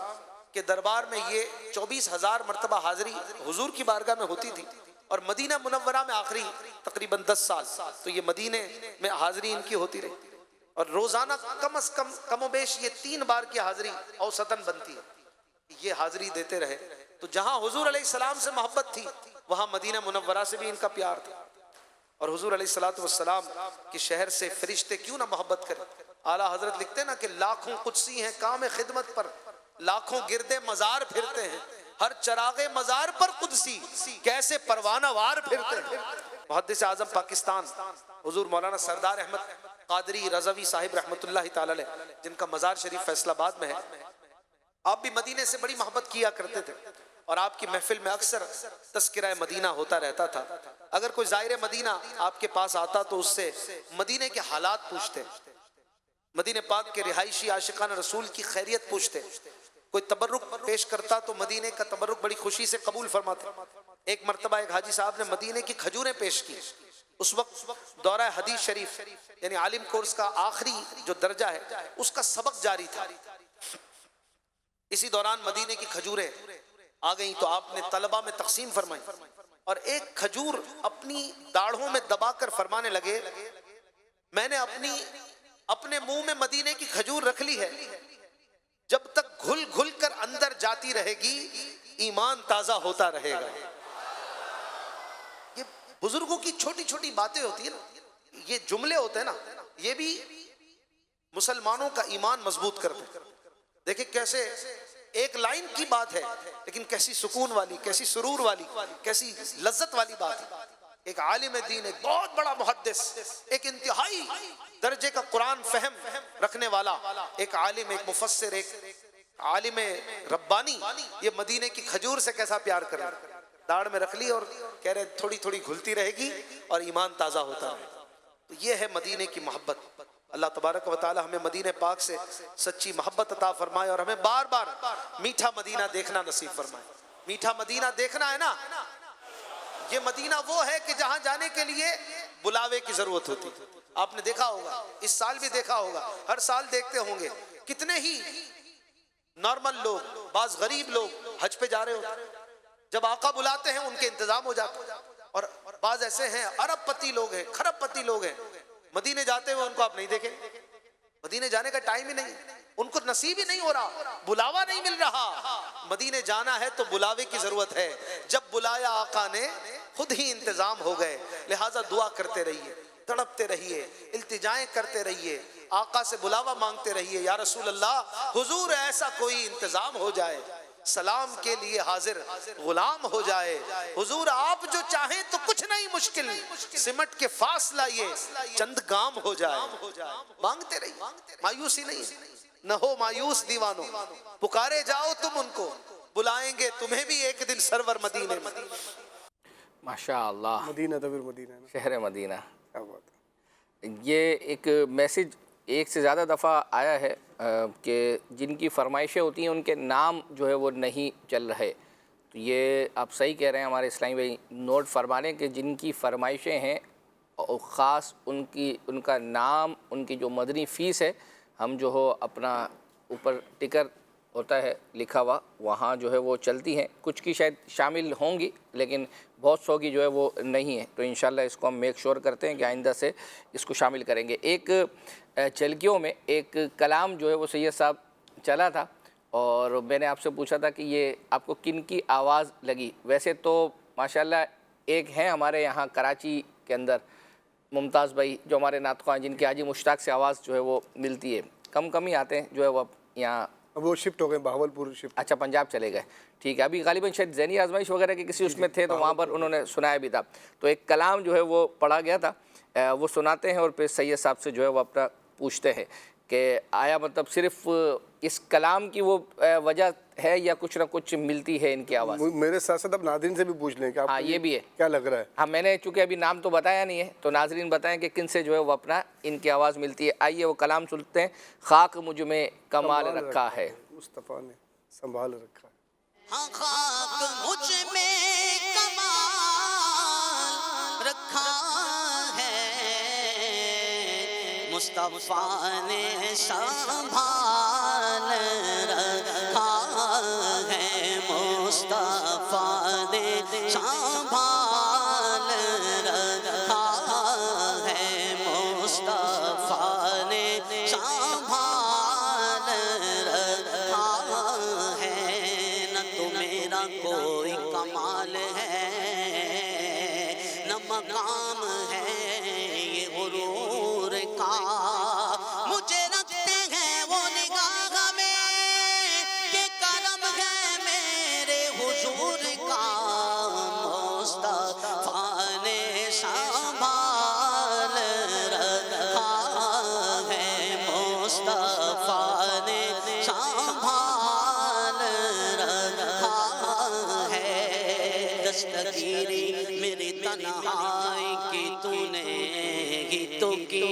کے دربار میں یہ 24,000 مرتبہ حاضری حضور کی بارگاہ میں ہوتی تھی، اور مدینہ منورہ میں آخری تقریباً 10 سال تو یہ مدینے میں حاضری ان کی ہوتی رہی، اور روزانہ کم از کم و بیش یہ 3 بار کی حاضری اوسطاً بنتی ہے، یہ حاضری دیتے رہے۔ تو جہاں حضور علیہ السلام سے محبت تھی وہاں مدینہ منورہ سے بھی ان کا پیار تھا، اور حضور علیہ الصلوۃ والسلام کے شہر سے فرشتے کیوں نہ محبت کریں۔ اعلیٰ حضرت لکھتے ہیں نا کہ لاکھوں قدسی ہیں کام خدمت پر، لاکھوں گردے مزار پھرتے ہیں، ہر چراغ مزار پر قدسی کیسے پروانہ وار پھرتے ہیں۔ محدث اعظم پاکستان حضور مولانا سردار احمد قادری رضوی صاحب رحمۃ اللہ تعالی علیہ، جن کا مزار شریف فیصل آباد میں ہے، آپ بھی مدینے سے بڑی محبت کیا کرتے تھے، اور آپ کی محفل میں اکثر تذکرہ مدینہ ہوتا رہتا تھا۔ اگر کوئی زائر مدینہ آپ کے پاس آتا تو اس سے مدینے کے حالات پوچھتے، مدینہ پاک کے رہائشی عاشقان رسول کی خیریت پوچھتے، کوئی تبرک پیش کرتا تو مدینے کا تبرک بڑی خوشی سے قبول فرماتے۔ ایک مرتبہ ایک حاجی صاحب نے مدینے کی کھجوریں پیش کی، اس وقت دورہ حدیث شریف یعنی عالم کورس کا آخری جو درجہ ہے اس کا سبق جاری تھا۔ اسی دوران مدینے کی کھجوریں آ گئیں تو آپ نے طلبہ میں تقسیم فرمائی، اور ایک کھجور اپنی داڑھوں میں دبا کر فرمانے لگے، میں نے اپنے منہ میں مدینے کی کھجور رکھ لی ہے، جب تک گھل گھل کر اندر جاتی رہے گی ایمان تازہ ہوتا رہے گا۔ یہ بزرگوں کی چھوٹی چھوٹی باتیں ہوتی ہیں نا، یہ جملے ہوتے ہیں نا، یہ بھی مسلمانوں کا ایمان مضبوط کرتے ہیں۔ دیکھیں کیسے ایک لائن کی بات ہے لیکن کیسی سکون والی، کیسی سرور والی، کیسی لذت والی بات ہے۔ ایک عالم دین، ایک بہت بڑا محدث، ایک انتہائی درجے کا قرآن فہم رکھنے والا ایک عالم، ایک مفسر، ایک عالم ربانی، یہ مدینے کی کھجور سے کیسا پیار کر رہا ہے، داڑھ میں رکھ لی اور کہہ رہے تھوڑی تھوڑی گھلتی رہے گی اور ایمان تازہ ہوتا رہے۔ تو یہ ہے مدینے کی محبت۔ اللہ تبارک و تعالی ہمیں مدینے پاک سے سچی محبت عطا فرمائے، اور ہمیں بار بار میٹھا مدینہ دیکھنا نصیب فرمائے۔ میٹھا مدینہ دیکھنا ہے نا، یہ مدینہ وہ ہے کہ جہاں جانے کے لیے بلاوے کی ضرورت ہوتی۔ آپ نے دیکھا ہوگا، اس سال بھی دیکھا ہوگا، ہر سال دیکھتے ہوں گے، کتنے ہی نارمل لوگ، بعض غریب لوگ حج پہ جا رہے ہوتے، جب آقا بلاتے ہیں ان کے انتظام ہو جاتے، اور بعض ایسے ہیں ارب پتی لوگ ہیں، کھرب پتی لوگ ہیں، مدینے جاتے ہوئے ان کو آپ نہیں دیکھیں، مدینے جانے کا ٹائم ہی نہیں، ان کو نصیب ہی نہیں ہو رہا، بلاوا نہیں مل رہا۔ مدینے جانا ہے تو بلاوے کی ضرورت ہے، جب بلایا آقا نے خود ہی انتظام ہو گئے۔ لہٰذا دعا کرتے رہیے، تڑپتے رہیے، التجائیں کرتے رہیے، آقا سے بلاوا مانگتے رہیے، یا رسول اللہ حضور ایسا کوئی انتظام ہو جائے، سلام کے لیے حاضر غلام ہو جائے، حضور آپ جو چاہیں تو کچھ نہیں مشکل، سمٹ کے فاصلہ یہ چند گام ہو جائے۔ مانگتے رہیے، مایوسی نہیں، نہ ہو مایوس دیوانوں، پکارے جاؤ تم ان کو، بلائیں گے تمہیں بھی ایک دن سرور مدینے میں۔ ماشاءاللہ، مدینہ طویل مدینہ، شہر مدینہ، کیا بات ہے۔ یہ ایک میسیج ایک سے زیادہ دفعہ آیا ہے کہ جن کی فرمائشیں ہوتی ہیں ان کے نام جو ہے وہ نہیں چل رہے، تو یہ آپ صحیح کہہ رہے ہیں ہمارے اسلامی بھائی، نوٹ فرما لیں کہ جن کی فرمائشیں ہیں خاص ان کا نام، ان کی جو مدنی فیس ہے، ہم جو ہو اپنا اوپر ٹکر ہوتا ہے لکھا ہوا، وہاں جو ہے وہ چلتی ہیں، کچھ کی شاید شامل ہوں گی لیکن بہت سو کی جو ہے وہ نہیں ہے، تو انشاءاللہ اس کو ہم میک شور کرتے ہیں کہ آئندہ سے اس کو شامل کریں گے۔ ایک چلکیوں میں ایک کلام جو ہے وہ سید صاحب چلا تھا، اور میں نے آپ سے پوچھا تھا کہ یہ آپ کو کن کی آواز لگی؟ ویسے تو ماشاءاللہ ایک ہیں ہمارے یہاں کراچی کے اندر ممتاز بھائی جو ہمارے نعت خواں، جن کی حاجی مشتاق سے آواز جو ہے وہ ملتی ہے، کم ہی آتے ہیں جو ہے وہ یہاں، وہ شفٹ ہو گئے بہاولپور شفٹ، اچھا پنجاب چلے گئے، ٹھیک ہے، ابھی غالباً شاید ذہنی آزمائش وغیرہ کے کسی اس میں تھے تو وہاں پر انہوں نے سنایا بھی تھا، تو ایک کلام جو ہے وہ پڑھا گیا تھا، وہ سناتے ہیں اور پھر سید صاحب سے جو ہے وہ اپنا پوچھتے ہیں کہ آیا مطلب صرف اس کلام کی وہ وجہ ہے یا کچھ نہ کچھ ملتی ہے ان کی آواز؟ میرے ساتھ ساتھ اب ناظرین سے بھی پوچھ لیں کہ آپ ہاں یہ بھی ہے، کیا لگ رہا ہے؟ ہاں میں نے چونکہ ابھی نام تو بتایا نہیں ہے تو ناظرین بتائیں کہ کن سے جو ہے وہ اپنا ان کی آواز ملتی ہے۔ آئیے وہ کلام سنتے ہیں۔ خاک مجھ میں کمال رکھا ہے، مصطفیٰ نے سنبھال رکھا ہے، ہاں خاک مجھ میں کمال رکھا ہے، مصطفیٰ نے سنبھال رکھا ہے، مصطفیٰ نے سنبھال رکھا ہے، مصطفیٰ نے سنبھال رکھا ہے، نہ تو میرا کوئی کمال ہے نہ مقام ہے یہ غرور کا، مجھے رکھتے ہیں وہ نگاہ میں کہ کرم ہے میرے حضور کا، مصطفیٰ نے سنبھال رکھا ہے، مصطفیٰ نے سنبھال رکھا ہے، دستگیری میری تنہائی کی تو نے ہی تو کی،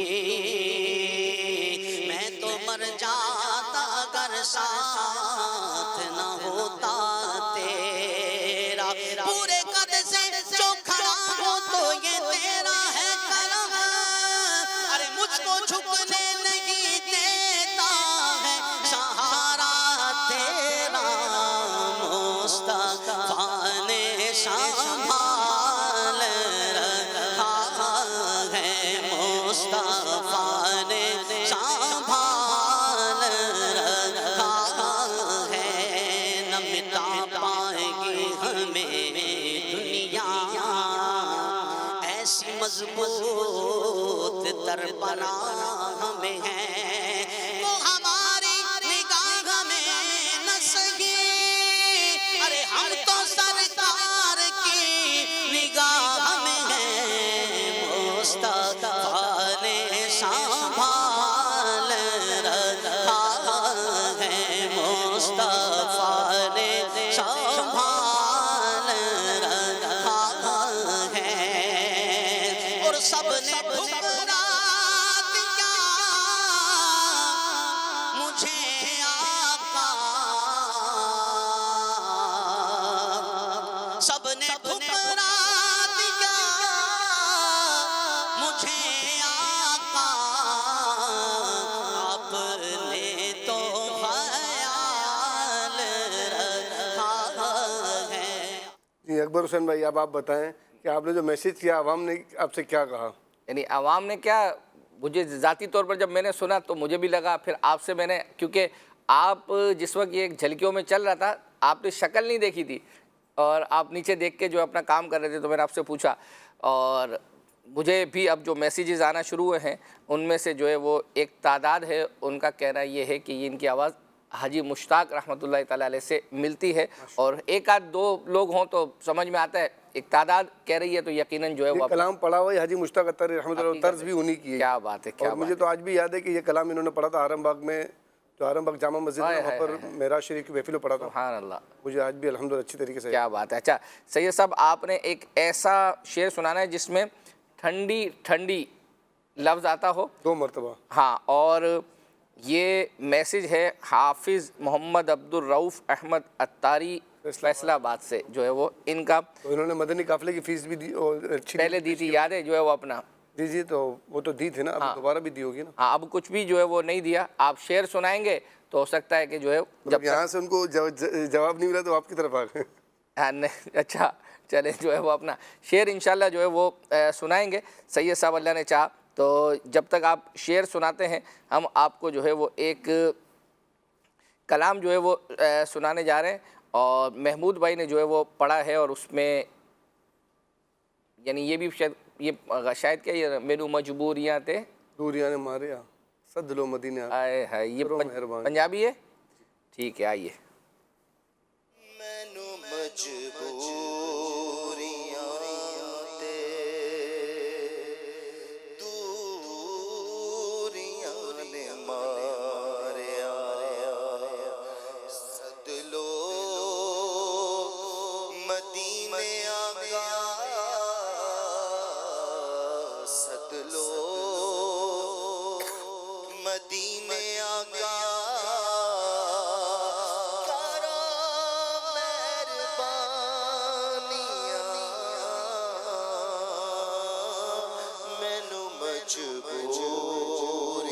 میں تو مر جاتا اگر ساتھ نہ ہوتا تیرا، پورے قد سے جو کھڑا ہو تو یہ تیرا ہے کرم، ارے مجھ کو جھکنے نہیں دیتا ہے سہارا تیرا، مصطفیٰ نے سنبھال رکھا ہے، مصطفیٰ نے سنبھال رکھا ہے، نہ مٹا پائے گی ہمیں دنیا ایسی مضبوط تر پناہ ہمیں ہے، وہ ہماری نگاہ میں نہ سہی، ارے ہم تو سرکار کی نگاہ میں ہیں، مصطفیٰ نے سنبھال رکھا ہے، مصطفیٰ نے سنبھال رکھا ہے، اور سب نے ٹھکرا دیا مجھے آقا، سب نے ٹھکرا دیا مجھے آقا، آپ نے تو خیال رکھا ہے۔ جی اکبر حسین بھائی، اب آپ بتائیں کہ آپ نے جو میسیج کیا عوام نے آپ سے کیا کہا؟ یعنی عوام نے کیا، مجھے ذاتی طور پر جب میں نے سنا تو مجھے بھی لگا، پھر آپ سے میں نے، کیونکہ آپ جس وقت یہ جھلکیوں میں چل رہا تھا آپ نے شکل نہیں دیکھی تھی اور آپ نیچے دیکھ کے جو اپنا کام کر رہے تھے، تو میں نے آپ سے پوچھا، اور مجھے بھی اب جو میسیجز آنا شروع ہوئے ہیں ان میں سے جو ہے وہ ایک تعداد ہے، ان کا کہنا یہ ہے کہ ان کی آواز حاجی مشتاق رحمۃ اللہ تعالیٰ علیہ سے ملتی ہے، اور ایک آدھ دو لوگ ہوں تو سمجھ میں آتا ہے، ایک تعداد کہہ رہی ہے تو یقیناً جو ہے وہ کلام پڑھا ہوا ہے حاجی مشتاق اتاری رحمۃ اللہ، طرز بھی انہی کی ہے۔ کیا بات ہے، کیا اور مجھے تو آج بھی یاد ہے کہ یہ کلام انہوں نے پڑھا تھا آرم باغ میں، جو آرم باغ جامع مسجد میں، وہاں پر معراج شریف کی محفل میں پڑھا تھا۔ سبحان اللہ، مجھے آج بھی الحمدللہ اچھی طریقے سے۔ کیا بات ہے۔ اچھا سید صاحب، آپ نے ایک ایسا شعر سنانا ہے جس میں ٹھنڈی ٹھنڈی لفظ آتا ہو 2 مرتبہ۔ ہاں، اور یہ میسیج ہے حافظ محمد عبد الرؤف احمد اتاری فیصلہ آباد سے، جو ہے وہ ان کا، تو انہوں نے مدنی قافلے کی فیس بھی دی اور پہلے دی تھی، یاد ہے جو ہے وہ اپنا، جی تو وہ تو دی تھی نا، اب دوبارہ بھی دی ہوگی نا۔ ہاں، اب کچھ بھی جو ہے وہ نہیں دیا، آپ شعر سنائیں گے تو ہو سکتا ہے کہ جو ہے جب یہاں سے ان کو جواب نہیں ملا تو آپ کی طرف آ گئے۔ اچھا چلیں، جو ہے وہ اپنا شعر انشاءاللہ جو ہے وہ سنائیں گے سید صاحب، اللہ نے چاہا تو۔ جب تک آپ شعر سناتے ہیں ہم آپ کو جو ہے وہ ایک کلام جو ہے وہ سنانے جا رہے ہیں، اور محمود بھائی نے جو ہے وہ پڑھا ہے، اور اس میں یعنی یہ بھی شاید کیا، یہ میرو مجبوریاں تے دوریاں نے مارے صدلو مدینہ، آئے ہے، یہ پنجابی ہے، ٹھیک ہے، آئیے۔ مینو مجبوریاں تے دوریاں نے ماریا، صدلو مدینے آ گیا، صدلو مدینے آ گیا، کرو مہربانیاں، مینو مجبوریاں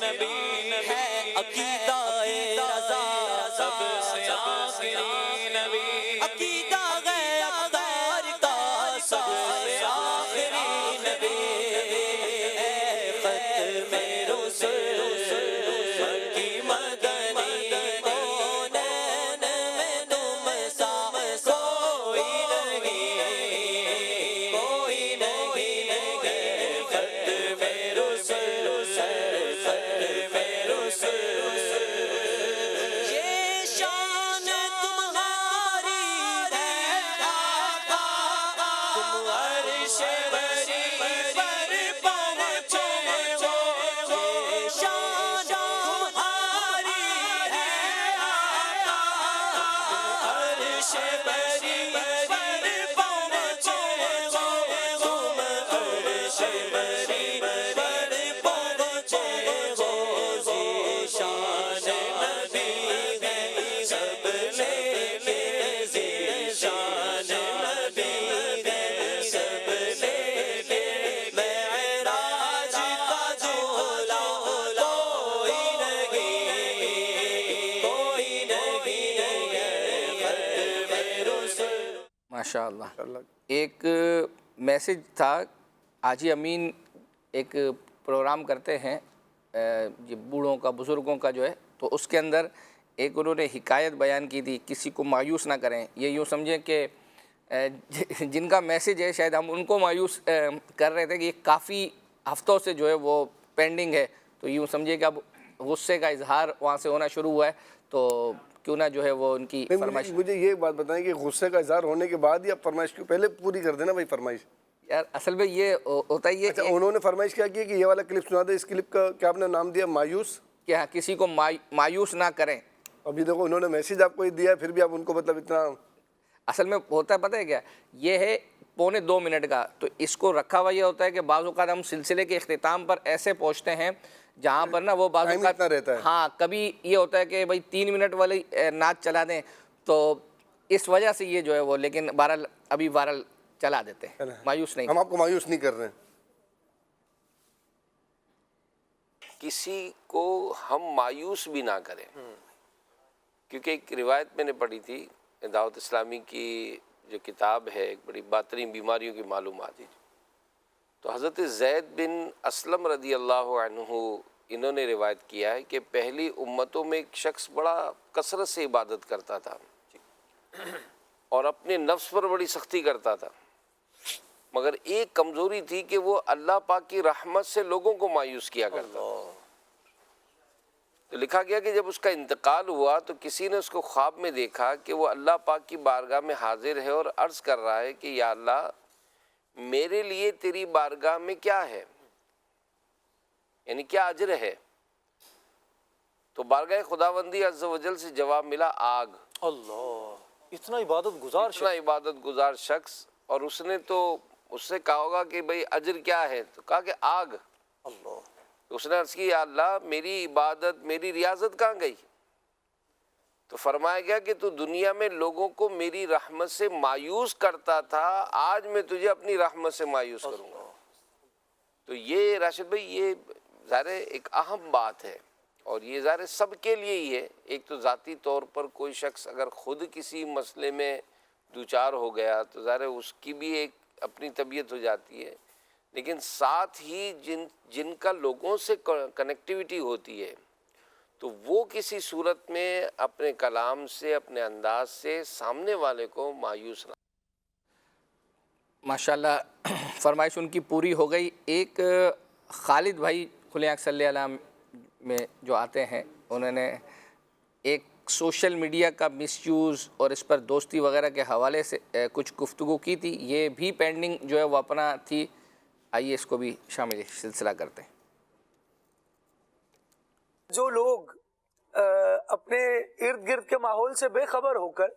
نبی ہے عقیدہ رضا سب سے آخری نبی عقیدہ ہے اقدار کا سب سے آخری نبی ہے ختم رسل کی مدنی کونین میں تم سا کوئی نہیں کوئی نہیں ختم رسل ختم رسل یہ شان تمہاری ہے آقا تم عرش بری پر پہنچے ہو یہ شان تمہاری ہے آقا تم عرش بری پر پہنچے ہو تم عرش بری پر پہنچے ہو یہ شان نبی ہے سب لے لے یہ شان نبی ہے سب لے لے معراج کا جھولا کوئی نہیں ختم رسل ماشاء اللہ. ایک میسج تھا، حاجی امین ایک پروگرام کرتے ہیں یہ بوڑھوں کا بزرگوں کا جو ہے، تو اس کے اندر ایک انہوں نے حکایت بیان کی تھی، کسی کو مایوس نہ کریں. یہ یوں سمجھیں کہ جن کا میسج ہے شاید ہم ان کو مایوس کر رہے تھے کہ یہ کافی ہفتوں سے جو ہے وہ پینڈنگ ہے، تو یوں سمجھے کہ اب غصے کا اظہار وہاں سے ہونا شروع ہوا ہے، تو کیوں نہ جو ہے وہ ان کی فرمائش. مجھے یہ بات بتائیں کہ غصے کا اظہار ہونے کے بعد ہی آپ فرمائش کیوں پہلے پوری کر دینا بھائی فرمائش. یار اصل میں یہ ہوتا ہی ہے. اچھا انہوں نے فرمائش کیا کی کہ یہ والا کلپ سنا دے، اس کلپ کا کیا آپ نے نام دیا مایوس، کہ کسی کو مایوس نہ کریں. ابھی دیکھو انہوں نے میسج آپ کو دیا ہے پھر بھی آپ ان کو مطلب اتنا. اصل میں ہوتا ہے پتہ ہے کیا، یہ ہے 1.25 منٹ کا، تو اس کو رکھا ہوا یہ ہوتا ہے کہ بعض اوقات ہم سلسلے کے اختتام پر ایسے پہنچتے ہیں جہاں پر نا وہ بعض اوقات رہتا ہے. ہاں کبھی یہ ہوتا ہے کہ بھائی 3 منٹ والی نعت چلا دیں، تو اس وجہ سے یہ جو ہے وہ، لیکن بہرحال ابھی بہرحال چلا دیتے ہیں، مایوس نہیں. ہم آپ کو مایوس نہیں کر رہے ہیں. کسی کو ہم مایوس بھی نہ کریں، کیونکہ ایک روایت میں نے پڑھی تھی دعوت اسلامی کی جو کتاب ہے، ایک بڑی باطنی بیماریوں کی معلومات، تو حضرت زید بن اسلم رضی اللہ عنہ انہوں نے روایت کیا ہے کہ پہلی امتوں میں ایک شخص بڑا کثرت سے عبادت کرتا تھا اور اپنے نفس پر بڑی سختی کرتا تھا، مگر ایک کمزوری تھی کہ وہ اللہ پاک کی رحمت سے لوگوں کو مایوس کیا کرتا تھا. تو لکھا گیا کہ جب اس کا انتقال ہوا تو کسی نے اس کو خواب میں دیکھا کہ وہ اللہ پاک کی بارگاہ میں حاضر ہے اور عرض کر رہا ہے کہ یا اللہ میرے لیے تیری بارگاہ میں کیا ہے، یعنی کیا اجر ہے. تو بارگاہ خداوندی عز و جل سے جواب ملا آگ. اللہ، اتنا عبادت گزار شخص، اور اس نے تو اس سے کہا ہوگا کہ بھئی اجر کیا ہے، تو کہا کہ آگ. اللہ. اس نے عرض کی یا اللہ میری عبادت میری ریاضت کہاں گئی؟ تو فرمایا گیا کہ تو دنیا میں لوگوں کو میری رحمت سے مایوس کرتا تھا، آج میں تجھے اپنی رحمت سے مایوس کروں گا. تو یہ راشد بھائی یہ ظاہر ایک اہم بات ہے، اور یہ ظاہر سب کے لیے ہی ہے. ایک تو ذاتی طور پر کوئی شخص اگر خود کسی مسئلے میں دوچار ہو گیا تو ظاہر اس کی بھی ایک اپنی طبیعت ہو جاتی ہے، لیکن ساتھ ہی جن کا لوگوں سے کنیکٹیویٹی ہوتی ہے تو وہ کسی صورت میں اپنے کلام سے اپنے انداز سے سامنے والے کو مایوس نہ. ماشاءاللہ فرمائش ان کی پوری ہو گئی. ایک خالد بھائی کھلے آنکھ صلی اللہ علیہ میں جو آتے ہیں، انہوں نے ایک سوشل میڈیا کا مس یوز اور اس پر دوستی وغیرہ کے حوالے سے کچھ گفتگو کی تھی، یہ بھی پینڈنگ جو ہے وہ اپنا تھی. آئیے اس کو بھی شامل سلسلہ کرتے ہیں. جو لوگ اپنے ارد گرد کے ماحول سے بے خبر ہو کر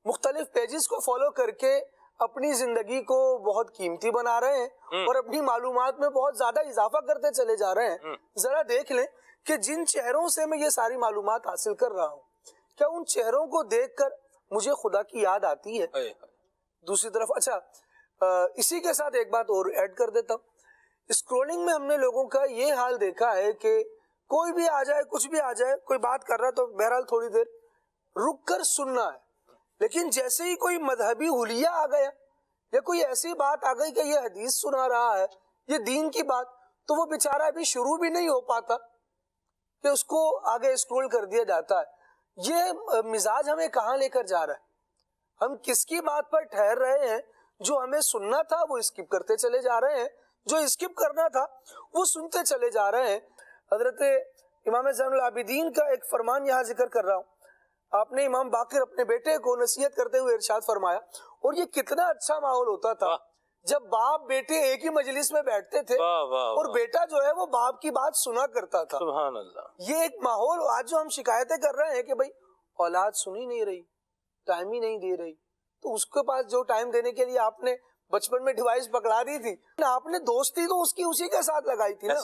مختلف پیجز کو فالو کر کے اپنی زندگی کو بہت قیمتی بنا رہے ہیں اور اپنی معلومات میں بہت زیادہ اضافہ کرتے چلے جا رہے ہیں، ذرا دیکھ لیں کہ جن چہروں سے میں یہ ساری معلومات حاصل کر رہا ہوں، کیا ان چہروں کو دیکھ کر مجھے خدا کی یاد آتی ہے؟ دوسری طرف اچھا اسی کے ساتھ ایک بات اور ایڈ کر دیتا ہوں. اسکرولنگ میں ہم نے لوگوں کا یہ حال دیکھا ہے کہ کوئی بھی آ جائے کچھ بھی آ جائے, کوئی بات کر رہا ہے تو بہرحال تھوڑی دیر رک کر سننا ہے. لیکن جیسے ہی کوئی مذہبی حلیہ آ گیا یا کوئی ایسی بات آ گئی کہ یہ حدیث سنا رہا ہے, یہ دین کی بات, تو وہ بیچارہ ابھی شروع بھی نہیں ہو پاتا کہ اس کو آگے اسکرول کر دیا جاتا ہے. یہ مزاج ہمیں کہاں لے کر جا رہا ہے؟ ہم کس کی بات پر ٹھہر رہے ہیں؟ جو ہمیں سننا تھا وہ اسکپ کرتے چلے جا رہے ہیں, جو اسکپ کرنا تھا وہ سنتے چلے جا رہے ہیں. حضرت امام زین العابدین کا ایک فرمان یہاں ذکر کر رہا ہوں. آپ نے امام باقر اپنے بیٹے کو نصیحت کرتے ہوئے ارشاد فرمایا, اور یہ کتنا اچھا ماحول ہوتا تھا جب باپ بیٹے ایک ہی مجلس میں بیٹھتے تھے اور بیٹا جو ہے وہ باپ کی بات سنا کرتا تھا. سبحان اللہ. یہ ایک ماحول آج جو ہم شکایتیں کر رہے ہیں کہ بھائی اولاد سنی نہیں رہی, ٹائم ہی نہیں دے رہی, تو اس کے پاس جو ٹائم دینے کے لیے آپ نے بچپن میں ڈیوائس پکڑا دی تھی, آپ نے دوستی تو اس کی اسی کے ساتھ لگائی تھی نا.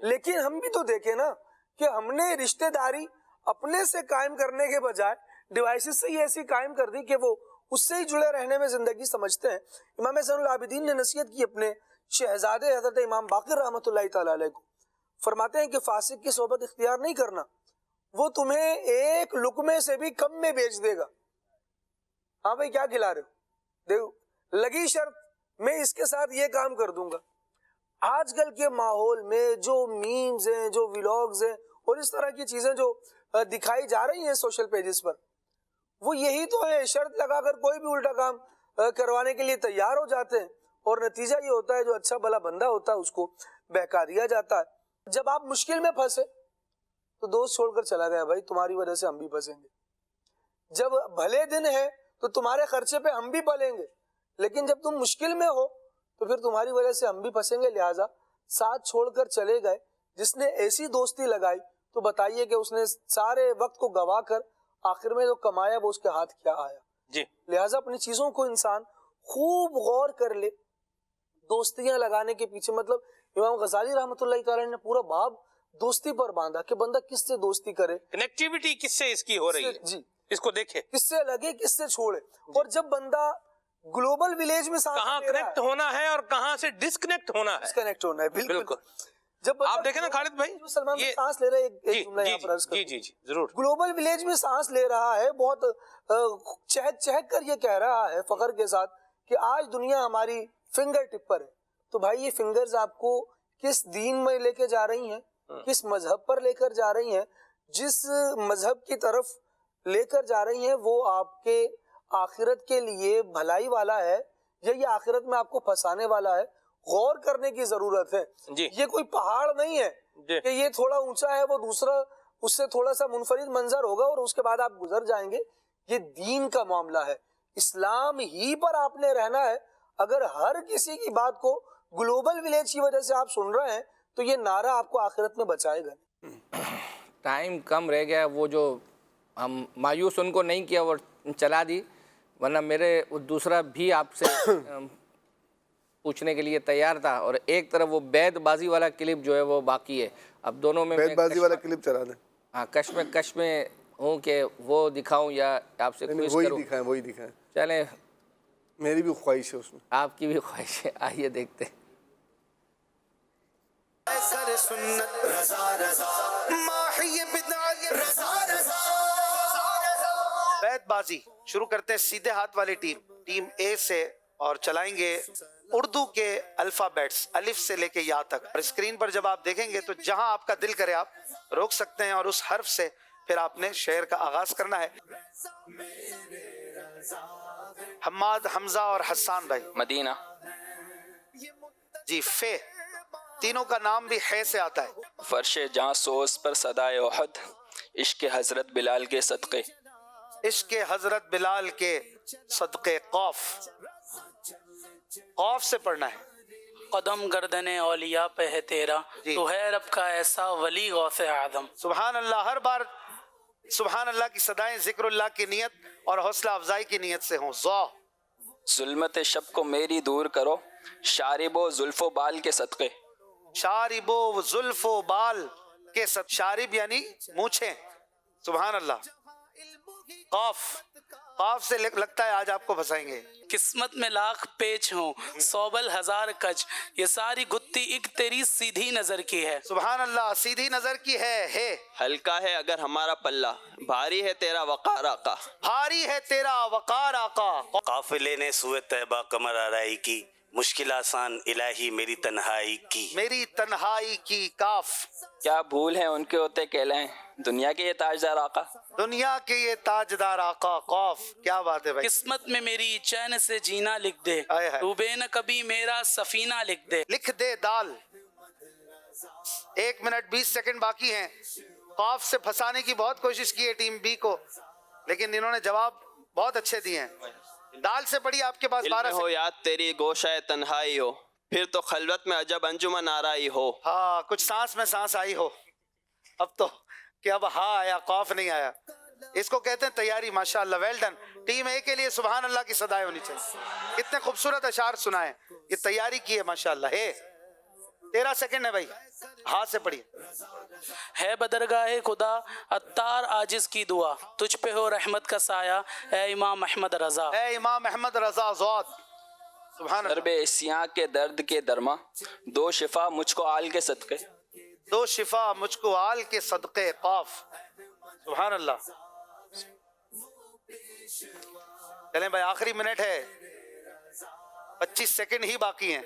لیکن ہم بھی تو دیکھیں نا کہ ہم نے رشتہ داری اپنے سے قائم کرنے کے بجائے ڈیوائسز سے ہی ایسی قائم کر دی کہ وہ اس سے ہی جڑے رہنے میں زندگی سمجھتے ہیں. امام زین العابدین نے نصیحت کی اپنے شہزادے حضرت امام باقر رحمۃ اللہ تعالی علیہ کو. فرماتے ہیں کہ فاسق کی صحبت اختیار نہیں کرنا, وہ تمہیں ایک لقمے سے بھی کم میں بیچ دے گا. ہاں بھائی کیا کھلا رہے ہو, دیکھو لگی شرط میں اس کے ساتھ یہ کام کر دوں گا. آج کل کے ماحول میں جو میمز ہیں, جو ولاگز ہیں اور اس طرح کی چیزیں جو دکھائی جا رہی ہیں سوشل پیجز پر, وہ یہی تو ہے. شرط لگا کر کوئی بھی الٹا کام کروانے کے لیے تیار ہو جاتے ہیں, اور نتیجہ یہ ہوتا ہے جو اچھا بھلا بندہ ہوتا ہے اس کو بہکا دیا جاتا ہے. جب آپ مشکل میں پھنسے تو دوست چھوڑ کر چلا گیا, بھائی تمہاری وجہ سے ہم بھی پھنسیں گے. جب بھلے دن ہے تو تمہارے خرچے پہ ہم بھی پلیں گے, لیکن جب تم مشکل میں ہو تو پھر تمہاری وجہ سے ہم بھی پھنسیں گے. لہٰذا ساتھ چھوڑ کر چلے گئے. جس نے ایسی دوستی لگائی تو بتائیے کہ اس نے سارے وقت کو گوا کر آخر میں جو کمایا وہ اس کے ہاتھ کیا آیا. جی لہٰذا اپنی چیزوں کو انسان خوب غور کر لے. دوستیاں لگانے کے پیچھے, مطلب امام غزالی رحمۃ اللہ تعالی نے پورا باب دوستی پر باندھا کہ بندہ کس سے دوستی کرے, کنیکٹیوٹی کس سے اس کی ہو رہی ہے, جی اس کو دیکھے, کس سے لگے کس سے چھوڑے. اور جب بندہ گلوبل ولیج میں کہاں کنیکٹ ہونا ہے اور کہاں سے ڈسکنیکٹ ہونا ہے, ڈسکنیکٹ ہونا ہے. بالکل. جب آپ دیکھیں نا خالد بھائی, سلمان میں سانس لے رہا ہے, جی ضرور, گلوبل ولیج میں سانس لے رہا ہے, بہت چہک چہک کر یہ کہہ رہا ہے فخر کے ساتھ کہ آج دنیا ہماری فنگر ٹپ پر ہے. تو بھائی یہ فنگرز آپ کو کس دین میں لے کے جا رہی ہیں, کس مذہب پر لے کر جا رہی ہیں. جس مذہب کی طرف لے کر جا رہی ہیں وہ آپ کے آخرت کے لیے بھلائی والا ہے یا یہ آخرت میں آپ کو پھنسانے والا ہے. غور کرنے کی ضرورت ہے. یہ کوئی پہاڑ نہیں ہے کہ یہ تھوڑا اونچا ہے وہ دوسرا اس سے تھوڑا سا منفرد منظر ہوگا اور اس کے بعد آپ گزر جائیں گے. یہ دین کا معاملہ ہے, اسلام ہی پر آپ نے رہنا ہے. اگر ہر کسی کی بات کو گلوبل ولیج کی وجہ سے آپ سن رہے ہیں تو یہ نعرہ آپ کو آخرت میں بچائے گا. ٹائم کم رہ گیا, وہ جو ہم مایوس ان کو نہیں کیا وہ چلا دی, ورنہ میرے دوسرا بھی آپ سے پوچھنے کے لیے تیار تھا. اور ایک طرف وہ بیت بازی والا کلپ جو ہے وہ باقی ہے. اب دونوں میں بیت بازی والا کلپ چلا دیں. ہاں کش میں ہوں کہ وہ دکھاؤں یا آپ سے کوئز کروں. وہی دکھائیں. چلیں, میری بھی خواہش ہے اس میں, آپ کی بھی خواہش ہے. آئیے دیکھتے ہیں. بیت بازی شروع کرتے ہیں. سیدھے ہاتھ والی ٹیم اے سے, اور چلائیں گے اردو کے الفابیٹس الف سے لے کے یا تک. اور اسکرین پر جب آپ دیکھیں گے تو جہاں آپ کا دل کرے آپ روک سکتے ہیں اور اس حرف سے پھر آپ نے شعر کا آغاز کرنا ہے. حماد, حمزہ اور حسان بھائی. مدینہ. جی فے, تینوں کا نام بھی خے سے آتا ہے. فرش جہاں سوز پر صدائے احد, عشق حضرت بلال کے صدقے. عشق حضرت بلال کے صدقے. قوف, قوف سے پڑھنا ہے. قدم گردن اولیاء پہ ہے تیرا, تو ہے رب کا ایسا ولی غوث اعظم. سبحان اللہ. ہر بار سبحان اللہ کی صدائیں ذکر اللہ کی نیت اور حوصلہ افزائی کی نیت سے ہوں. ضا, ظلمت شب کو میری دور کرو, شارب و زلف و بال کے صدقے. شارب و زلف و بال کے صدقے. شارب یعنی مونچھیں. سبحان اللہ. قاف, قاف سے لگتا ہے آج آپ کو پھنسائیں گے. قسمت میں لاکھ پیچ ہوں، سوبل ہزار کج، یہ ساری گتھی ایک تیری سیدھی نظر کی ہے. سبحان اللہ، سیدھی نظر کی ہے. ہلکا ہے اگر ہمارا پلہ، بھاری ہے تیرا وقار آقا. بھاری ہے تیرا وقار آقا. قافلے نے سوئے طیبہ کمر آرائی کی، مشکل آسان الہی میری تنہائی کی. میری تنہائی کی. کاف. کیا بھول ہے ان کے ہوتے کہلائیں، دنیا کے یہ تاجدار آقا. دنیا کے یہ تاجدار آقا. قاف. کیا بات ہے بھائی. قسمت میں میری چین سے جینا لکھ دے، ڈوبے نہ کبھی میرا سفینہ لکھ دے. لکھ دے دال. 1 منٹ 20 سیکنڈ باقی ہیں. قاف سے پھنسانے کی بہت کوشش کی ہے ٹیم بی کو، لیکن انہوں نے جواب بہت اچھے دیے ہیں. دال سے پڑھی آپ کے پاس 12 ہو یاد تیری گوشہ تنہائی ہو، پھر تو خلوت میں عجب انجمن آرائی ہو. ہاں، کچھ سانس میں سانس آئی ہو. اب تو کہ اب ہاں آیا، قاف نہیں آیا. اس کو کہتے ہیں تیاری. ماشاءاللہ، ویل ڈن. ٹیم اے کے لیے سبحان اللہ کی صدائیں ہونی چاہیے. اتنے خوبصورت اشعار سنائے، یہ تیاری کی ہے ماشاءاللہ. 13 سیکنڈ ہے بھائی، ہاتھ سے پڑھیے. ہے بدرگاہ خدا عطار عاجز کی دعا، تجھ پہ ہو رحمت کا سایہ اے امام احمد رضا. اے امام احمد رضا زواد. سبحان اللہ. درب اسیاں کے درد کے درما، دو شفا مجھ کو آل کے صدقے. دو شفا مجھ کو آل کے صدقے. قاف. سبحان اللہ. چلیں بھائی، آخری منٹ ہے، 25 سیکنڈ ہی باقی ہیں.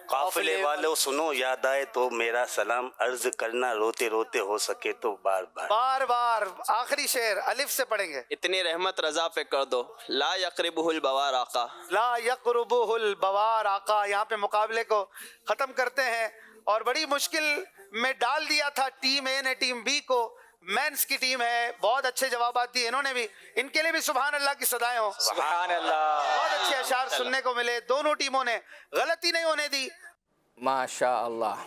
قافلے والوں سنو، یاد آئے تو میرا سلام، عرض کرنا روتے روتے ہو سکے تو بار بار. بار بار. آخری شعر الف سے پڑھیں گے. اتنی رحمت رضا پہ کر دو، لا یقربہ البوار آقا. لا یقربہ البوار آقا. یہاں پہ مقابلے کو ختم کرتے ہیں، اور بڑی مشکل میں ڈال دیا تھا ٹیم اے نے ٹیم بی کو. مینس کی ٹیم ہے، بہت اچھے جوابات دیے انہوں نے بھی. ان کے لیے بھی سبحان اللہ کی صدائیں ہوں. سبحان اللہ. بہت اچھے اشعار سننے کو ملے. دونوں ٹیموں نے غلطی نہیں ہونے دی. ماشاء اللہ.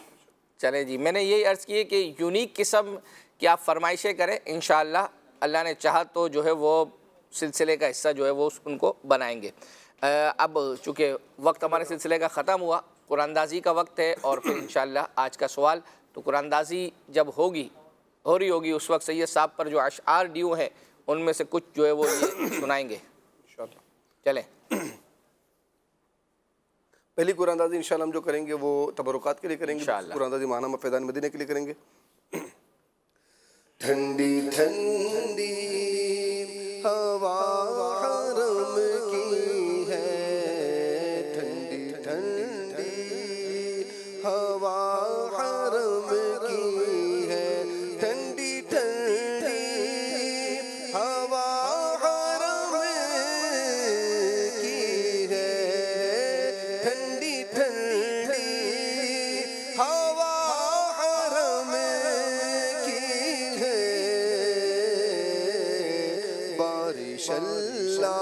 چلے جی، میں نے یہی عرض کی ہے کہ یونیک قسم کی آپ فرمائشیں کریں، انشاءاللہ اللہ نے چاہا تو جو ہے وہ سلسلے کا حصہ جو ہے وہ ان کو بنائیں گے. اب چونکہ وقت ہمارے سلسلے کا ختم ہوا، قرآن اندازی کا وقت ہے، اور پھر انشاءاللہ آج کا سوال. تو قرآن اندازی جب ہو رہی ہوگی اس وقت سید صاحب پر جو اشعار ڈیو ہیں ان میں سے کچھ جو ہے وہ یہ سنائیں گے چلیں. پہلی قرآن اندازی انشاءاللہ ہم جو کریں گے وہ تبرکات کے لیے کریں گے. قرآن اندازی ماہنامہ فیضان مدینہ کے لیے کریں گے. ٹھنڈی ٹھنڈی ہوا حرم کی ہے، ٹھنڈی ٹھنڈی ہوا حرم کی ہے، ٹھنڈی ٹھنڈی ہوا حرم کی ہے، ٹھنڈی ٹھنڈی ہوا حرم کی ہے، بارش اللہ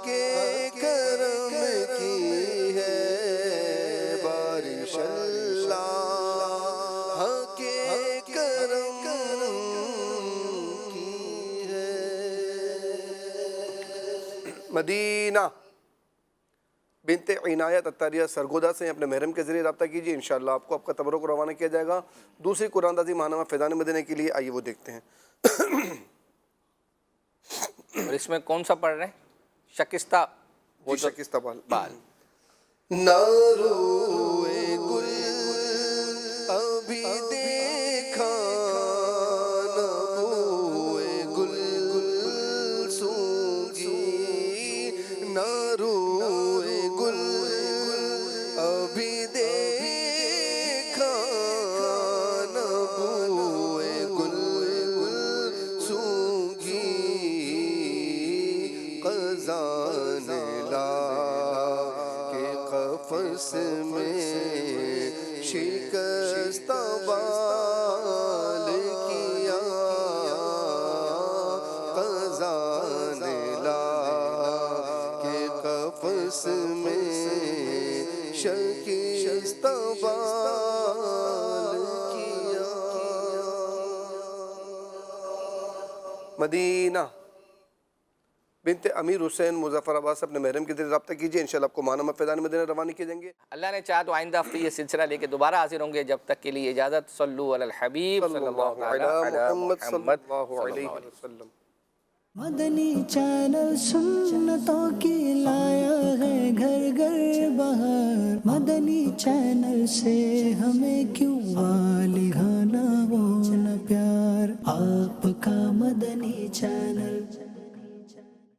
کے کرم کی ہے، بارش اللہ کے کرم کی ہے. مدینہ بنت عنایت اتاریہ سرگودا سے اپنے محرم کے ذریعے رابطہ کیجیے، انشاءاللہ آپ کو آپ کا تبرک روانہ کیا جائے گا. دوسری قرآن اندازی ماہنامہ فیضان مدینہ کے لیے آئیے وہ دیکھتے ہیں. اور اس میں کون سا پڑھ رہے ہیں؟ شکستہ شکستہ بال. نہ روئے گل ابھی دیکھا، نہ بوئے گل سونگی، نہ روئے گل ابھی دیکھا، نہ بوئے گل سونگی، خزان لا کے قفس میں شکستہ بال کیا، خزان لا کے قفس میں شکستہ بال کیا. مدینہ بنت امیر حسین مظفر آباد سے اپنے محرم کے ذریعے رابطہ کیجیے، انشاءاللہ آپ کو ماہنامہ فیضان مدینہ روانہ کیے جائیں گے. اللہ نے چاہا تو آئندہ ہفتے یہ سلسلہ لے کے دوبارہ حاضر ہوں گے. جب تک کے لیے اجازت. صلو علی الحبیب صلی اللہ علیہ محمد صلی اللہ علیہ وسلم. مدنی چینل سنتوں کی لایا ہے گھر گھر بہار. مدنی چینل سے ہمیں کیوں والی گانا وہ نہ پیار. آپ کا مدنی چینل.